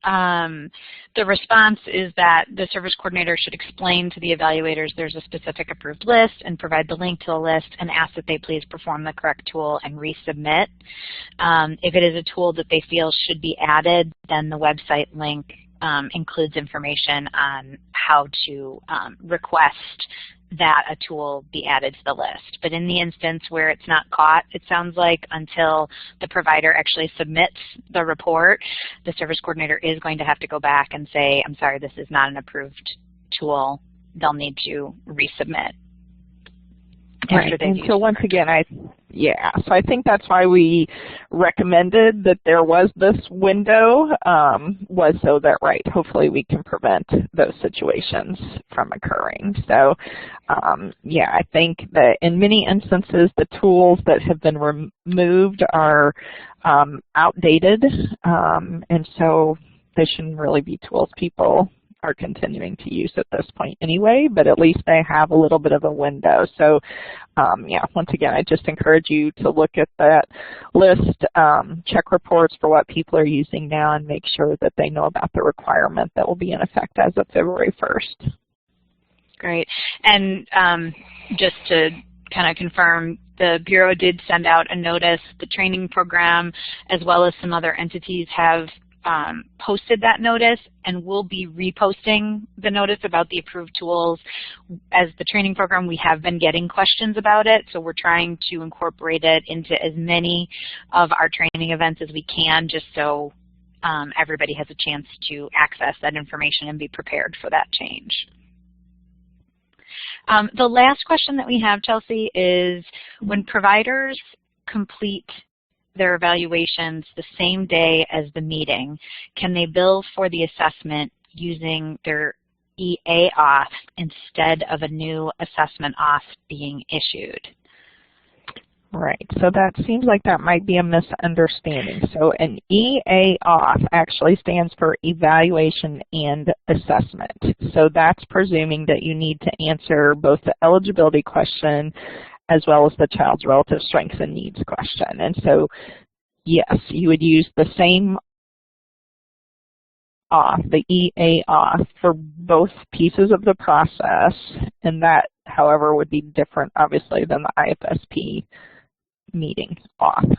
the response is that the service coordinator should explain to the evaluators there's a specific approved list and provide the link to the list and ask that they please perform the correct tool and resubmit. If it is a tool that they feel should be added, then the website link includes information on how to request that a tool be added to the list. But in the instance where it's not caught, it sounds like until the provider actually submits the report, the service coordinator is going to have to go back and say, I'm sorry, this is not an approved tool. They'll need to resubmit. Right, and so once again, so I think that's why we recommended that there was this window, was so that, hopefully we can prevent those situations from occurring. So, yeah, I think that in many instances, the tools that have been removed are outdated, and so they shouldn't really be tools people are continuing to use at this point anyway, but at least they have a little bit of a window. So yeah, once again, I just encourage you to look at that list, check reports for what people are using now, and make sure that they know about the requirement that will be in effect as of February 1st. Great. And just to kind of confirm, the Bureau did send out a notice. The training program, as well as some other entities, have posted that notice, and we'll be reposting the notice about the approved tools. As the training program, we have been getting questions about it, so we're trying to incorporate it into as many of our training events as we can, just so everybody has a chance to access that information and be prepared for that change. The last question that we have, Chelsea, is when providers complete their evaluations the same day as the meeting, can they bill for the assessment using their EA auth instead of a new assessment auth being issued? Right, so that seems like that might be a misunderstanding. So an EA auth actually stands for evaluation and assessment. So that's presuming that you need to answer both the eligibility question as well as the child's relative strengths and needs question. And so, yes, you would use the same auth, the EA auth, for both pieces of the process, and that, however, would be different, obviously, than the IFSP meeting auth.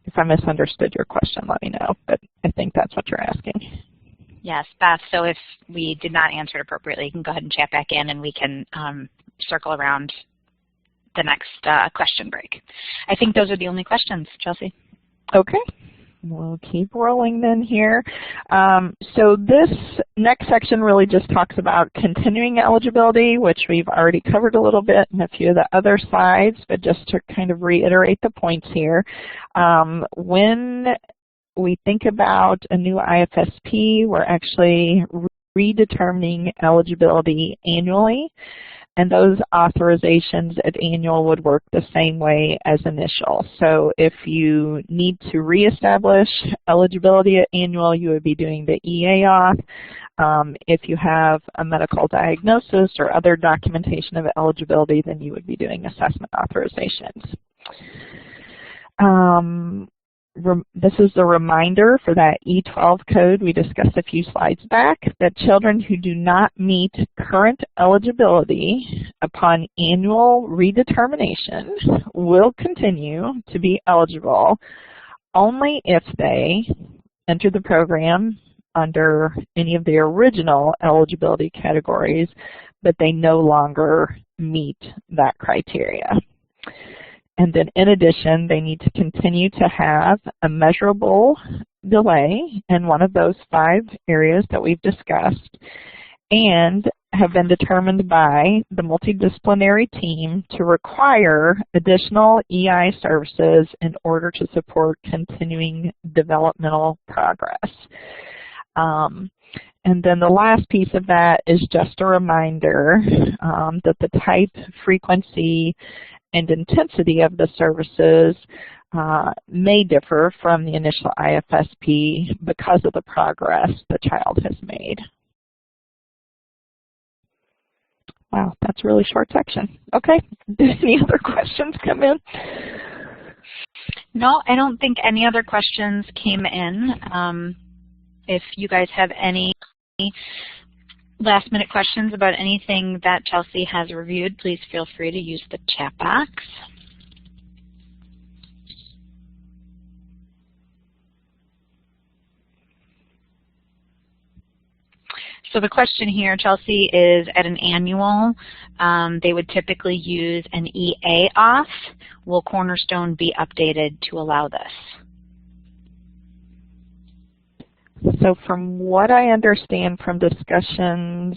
If I misunderstood your question, let me know, but I think that's what you're asking. Yes, Beth, so if we did not answer it appropriately, you can go ahead and chat back in and we can circle around the next question break. I think those are the only questions, Chelsea. Okay, we'll keep rolling then here. So this next section really just talks about continuing eligibility, which we've already covered a little bit in a few of the other slides, but just to kind of reiterate the points here. When we think about a new IFSP, we're actually redetermining eligibility annually, and those authorizations at annual would work the same way as initial. So if you need to reestablish eligibility at annual, you would be doing the EA auth. If you have a medical diagnosis or other documentation of eligibility, then you would be doing assessment authorizations. This is a reminder for that E12 code we discussed a few slides back, that children who do not meet current eligibility upon annual redetermination will continue to be eligible only if they enter the program under any of the original eligibility categories, but they no longer meet that criteria. And then in addition, they need to continue to have a measurable delay in one of those 5 areas that we've discussed, and have been determined by the multidisciplinary team to require additional EI services in order to support continuing developmental progress. And then the last piece of that is just a reminder that the type, frequency, and intensity of the services may differ from the initial IFSP because of the progress the child has made. Wow, that's a really short section. Okay, did any other questions come in? No, I don't think any other questions came in. If you guys have any last-minute questions about anything that Chelsea has reviewed, please feel free to use the chat box. So the question here, Chelsea, is at an annual, they would typically use an EA auth. Will Cornerstone be updated to allow this? So from what I understand from discussions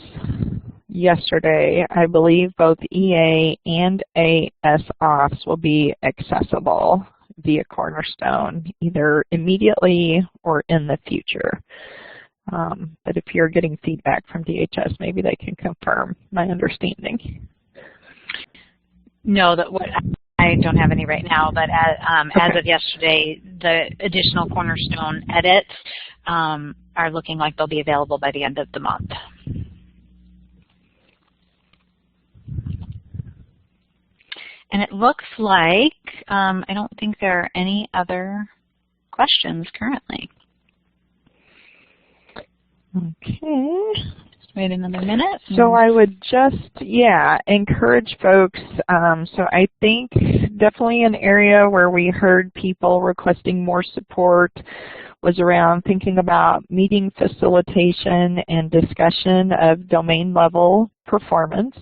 yesterday, I believe both EA and AS auths will be accessible via Cornerstone, either immediately or in the future. But if you're getting feedback from DHS, maybe they can confirm my understanding. No, I don't have any right now, but as of yesterday, the additional Cornerstone edits are looking like they'll be available by the end of the month. And it looks like I don't think there are any other questions currently. Okay. Just wait another minute. So I would just, encourage folks. So I think definitely an area where we heard people requesting more support was around thinking about meeting facilitation and discussion of domain level performance.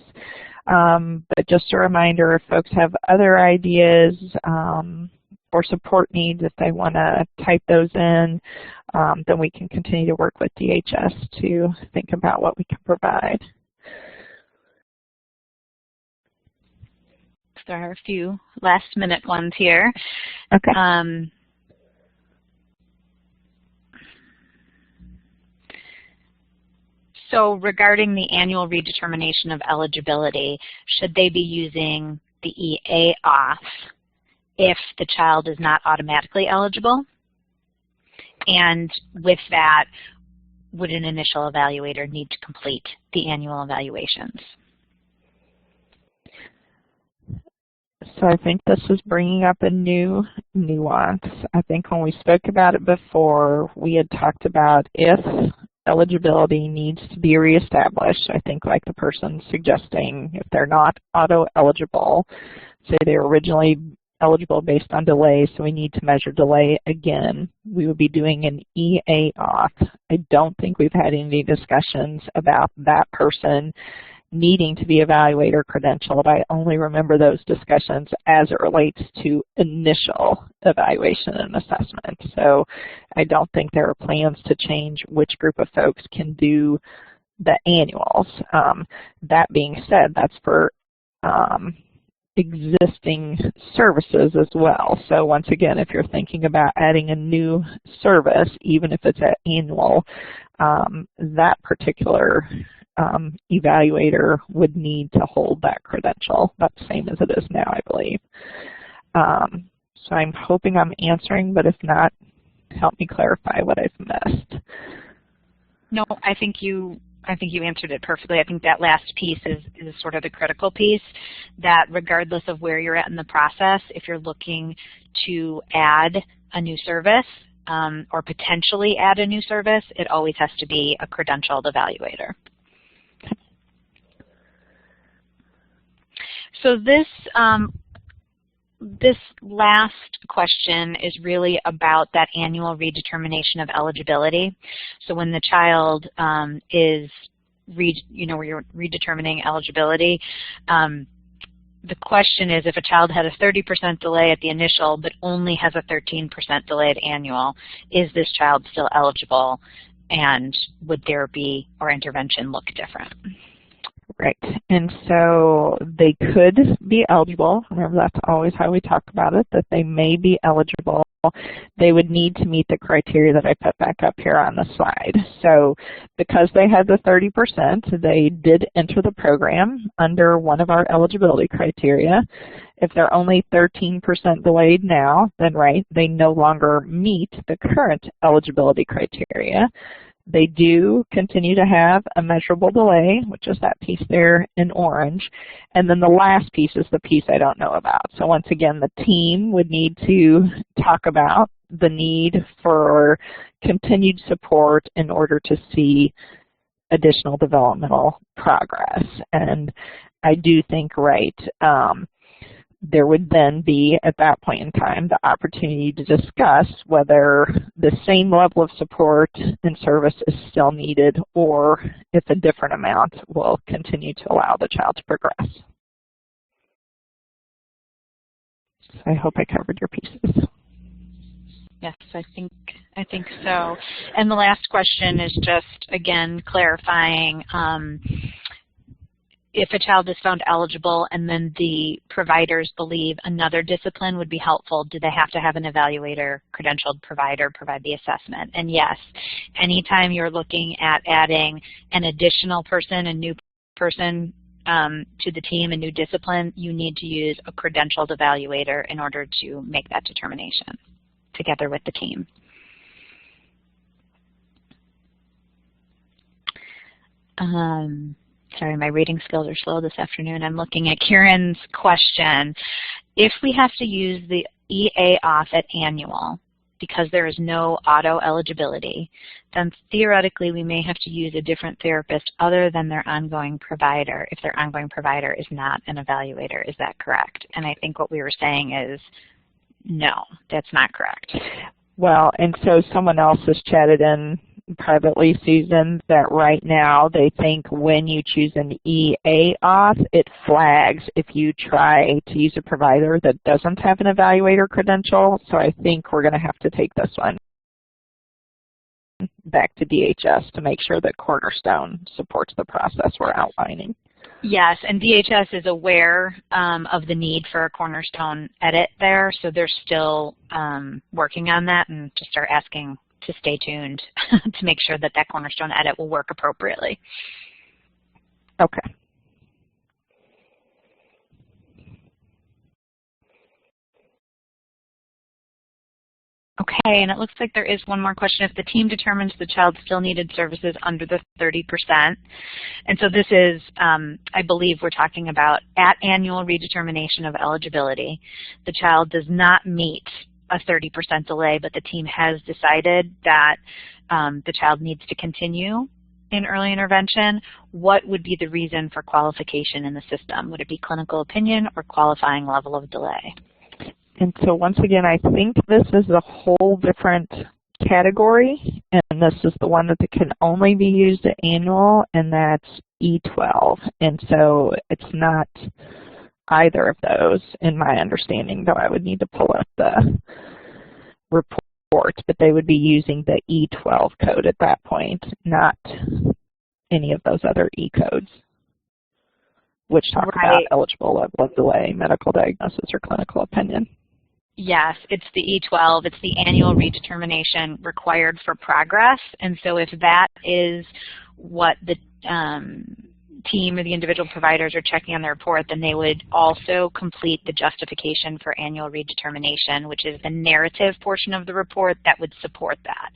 But just a reminder, if folks have other ideas or support needs, if they want to type those in, then we can continue to work with DHS to think about what we can provide. There are a few last-minute ones here. Okay. So regarding the annual redetermination of eligibility, should they be using the EA auth if the child is not automatically eligible? And with that, would an initial evaluator need to complete the annual evaluations? So I think this is bringing up a new nuance. I think when we spoke about it before, we had talked about if eligibility needs to be reestablished. I think like the person suggesting if they're not auto-eligible, say they were originally eligible based on delay, so we need to measure delay again, we would be doing an EA auth. I don't think we've had any discussions about that person needing to be evaluator credentialed. I only remember those discussions as it relates to initial evaluation and assessment. So I don't think there are plans to change which group of folks can do the annuals. That being said, that's for existing services as well. So once again, if you're thinking about adding a new service, even if it's an annual, that particular evaluator would need to hold that credential. That's the same as it is now, I believe. So I'm hoping I'm answering, but if not, help me clarify what I've missed. No, I think you answered it perfectly. I think that last piece is sort of the critical piece, that regardless of where you're at in the process, if you're looking to add a new service or potentially add a new service, it always has to be a credentialed evaluator. So this last question is really about that annual redetermination of eligibility. So when the child is, where you're redetermining eligibility, the question is if a child had a 30% delay at the initial but only has a 13% delay at annual, is this child still eligible, and would therapy or intervention look different? Right, and so they could be eligible. Remember, that's always how we talk about it, that they may be eligible. They would need to meet the criteria that I put back up here on the slide. So because they had the 30%, they did enter the program under one of our eligibility criteria. If they're only 13% delayed now, then right, they no longer meet the current eligibility criteria. They do continue to have a measurable delay, which is that piece there in orange. And then the last piece is the piece I don't know about. So once again, the team would need to talk about the need for continued support in order to see additional developmental progress. And I do think, right, there would then be, at that point in time, the opportunity to discuss whether the same level of support and service is still needed or if a different amount will continue to allow the child to progress. So I hope I covered your pieces. Yes, I think so. And the last question is just, again, clarifying if a child is found eligible and then the providers believe another discipline would be helpful, do they have to have an evaluator, credentialed provider provide the assessment? And yes, anytime you're looking at adding an additional person, a new person to the team, a new discipline, you need to use a credentialed evaluator in order to make that determination together with the team. Sorry, my reading skills are slow this afternoon. I'm looking at Kieran's question. If we have to use the EA off at annual because there is no auto eligibility, then theoretically we may have to use a different therapist other than their ongoing provider if their ongoing provider is not an evaluator. Is that correct? And I think what we were saying is no, that's not correct. Well, and so someone else has chatted in privately, Susan, that right now they think when you choose an EA off, it flags if you try to use a provider that doesn't have an evaluator credential. So I think we're going to have to take this one back to DHS to make sure that Cornerstone supports the process we're outlining. Yes, and DHS is aware of the need for a Cornerstone edit there, so they're still working on that, and just are asking to stay tuned to make sure that that Cornerstone edit will work appropriately. Okay. Okay, and it looks like there is one more question. If the team determines the child still needed services under the 30%, and so this is, I believe we're talking about at annual redetermination of eligibility, the child does not meet a 30% delay, but the team has decided that the child needs to continue in early intervention, what would be the reason for qualification in the system? Would it be clinical opinion or qualifying level of delay? And so once again, I think this is a whole different category, and this is the one that can only be used at annual, and that's E12. And so it's not either of those in my understanding, though I would need to pull up the report, but they would be using the E12 code at that point, not any of those other E codes, which talk about eligible level of delay, medical diagnosis, or clinical opinion. Yes, it's the E12. It's the annual redetermination required for progress. And so if that is what the team or the individual providers are checking on the report, then they would also complete the justification for annual redetermination, which is the narrative portion of the report that would support that.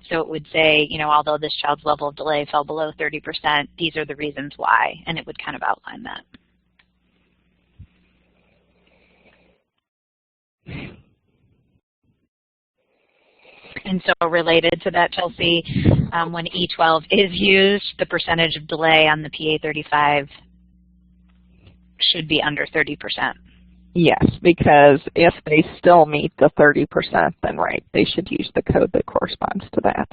So it would say, you know, although this child's level of delay fell below 30%, these are the reasons why, and it would kind of outline that. And so related to that, Chelsea, when E12 is used, the percentage of delay on the PA35 should be under 30%. Yes, because if they still meet the 30%, then right, they should use the code that corresponds to that.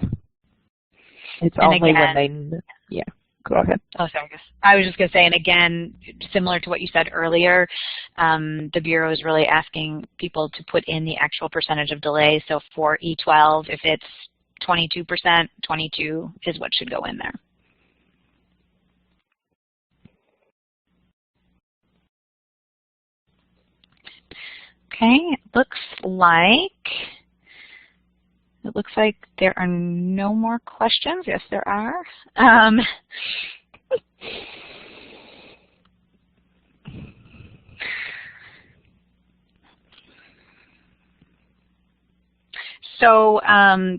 It's and only again, when they, yeah, go ahead. Oh, sorry. I was just going to say, and again, similar to what you said earlier, the Bureau is really asking people to put in the actual percentage of delay. So for E12, if it's 22%, 22 is what should go in there. Okay, it looks like there are no more questions. Yes, there are. So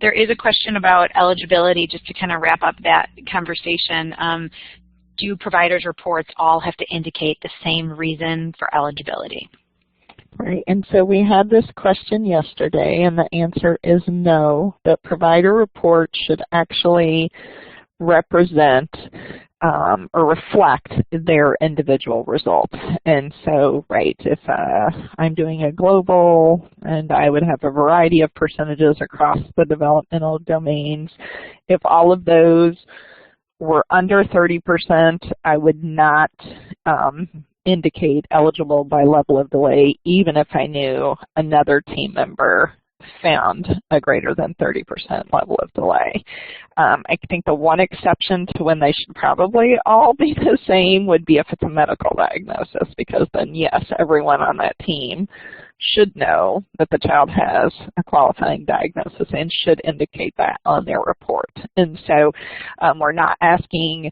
there is a question about eligibility, just to kind of wrap up that conversation. Do providers' reports all have to indicate the same reason for eligibility? Right, and so we had this question yesterday, and the answer is no. The provider report should actually represent or reflect their individual results. And so, right, if I'm doing a global and I would have a variety of percentages across the developmental domains, if all of those were under 30%, I would not indicate eligible by level of delay, even if I knew another team member found a greater than 30% level of delay. I think the one exception to when they should probably all be the same would be if it's a medical diagnosis, because then yes, everyone on that team should know that the child has a qualifying diagnosis and should indicate that on their report. And so we're not asking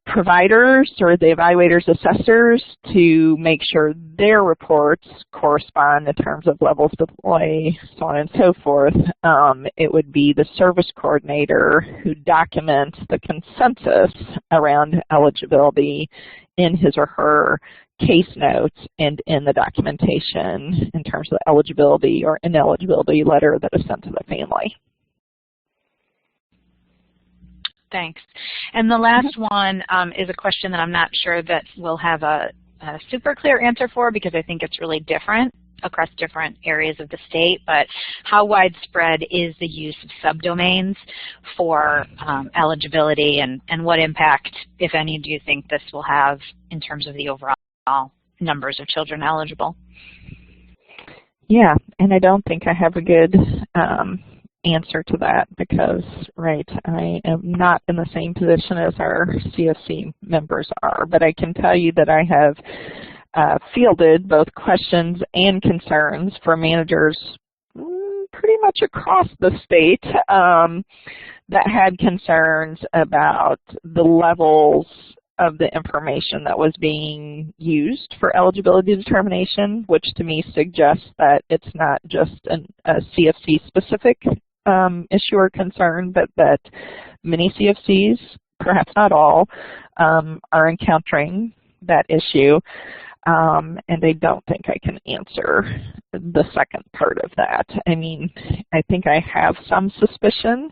providers or the evaluators, assessors to make sure their reports correspond in terms of levels of delay, so on and so forth. It would be the service coordinator who documents the consensus around eligibility in his or her case notes and in the documentation in terms of the eligibility or ineligibility letter that is sent to the family. Thanks. And the last one is a question that I'm not sure that we'll have a super clear answer for, because I think it's really different across different areas of the state, but how widespread is the use of subdomains for eligibility, and what impact, if any, do you think this will have in terms of the overall numbers of children eligible? Yeah, and I don't think I have a good answer to that because, right, I am not in the same position as our CFC members are, but I can tell you that I have fielded both questions and concerns for managers pretty much across the state that had concerns about the levels of the information that was being used for eligibility determination, which to me suggests that it's not just a CFC specific issue or concern, but that many CFCs, perhaps not all, are encountering that issue. And I don't think I can answer the second part of that. I mean, I think I have some suspicion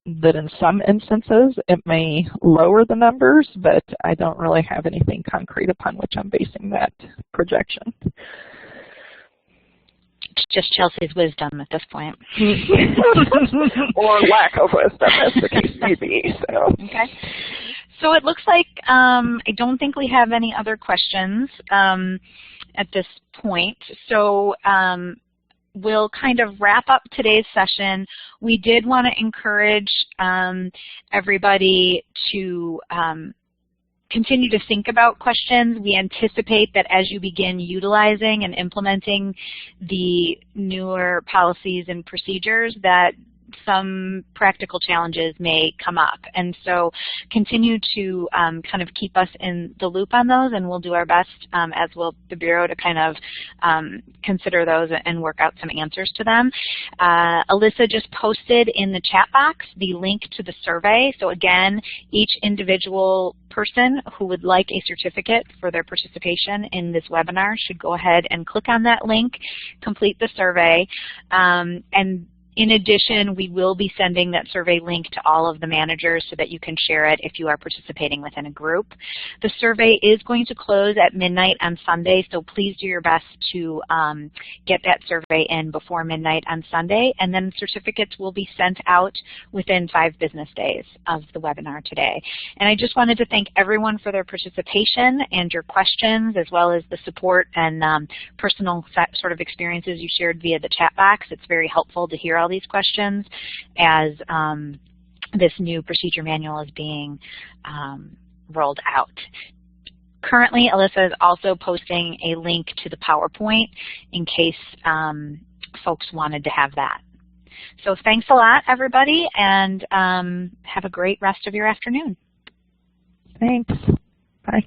that in some instances it may lower the numbers, but I don't really have anything concrete upon which I'm basing that projection. Just Chelsea's wisdom at this point. Or lack of wisdom, as the case may be. So. Okay. So it looks like I don't think we have any other questions at this point. So we'll kind of wrap up today's session. We did want to encourage everybody to continue to think about questions. We anticipate that as you begin utilizing and implementing the newer policies and procedures, that some practical challenges may come up. And so continue to kind of keep us in the loop on those, and we'll do our best, as will the Bureau, to kind of consider those and work out some answers to them. Alyssa just posted in the chat box the link to the survey. So again, each individual person who would like a certificate for their participation in this webinar should go ahead and click on that link, complete the survey, and in addition, we will be sending that survey link to all of the managers so that you can share it if you are participating within a group. The survey is going to close at midnight on Sunday, so please do your best to get that survey in before midnight on Sunday, and then certificates will be sent out within 5 business days of the webinar today. And I just wanted to thank everyone for their participation and your questions, as well as the support and personal sort of experiences you shared via the chat box. It's very helpful to hear all these questions as this new procedure manual is being rolled out. Currently, Alyssa is also posting a link to the PowerPoint in case folks wanted to have that. So thanks a lot, everybody, and have a great rest of your afternoon. Thanks. Bye.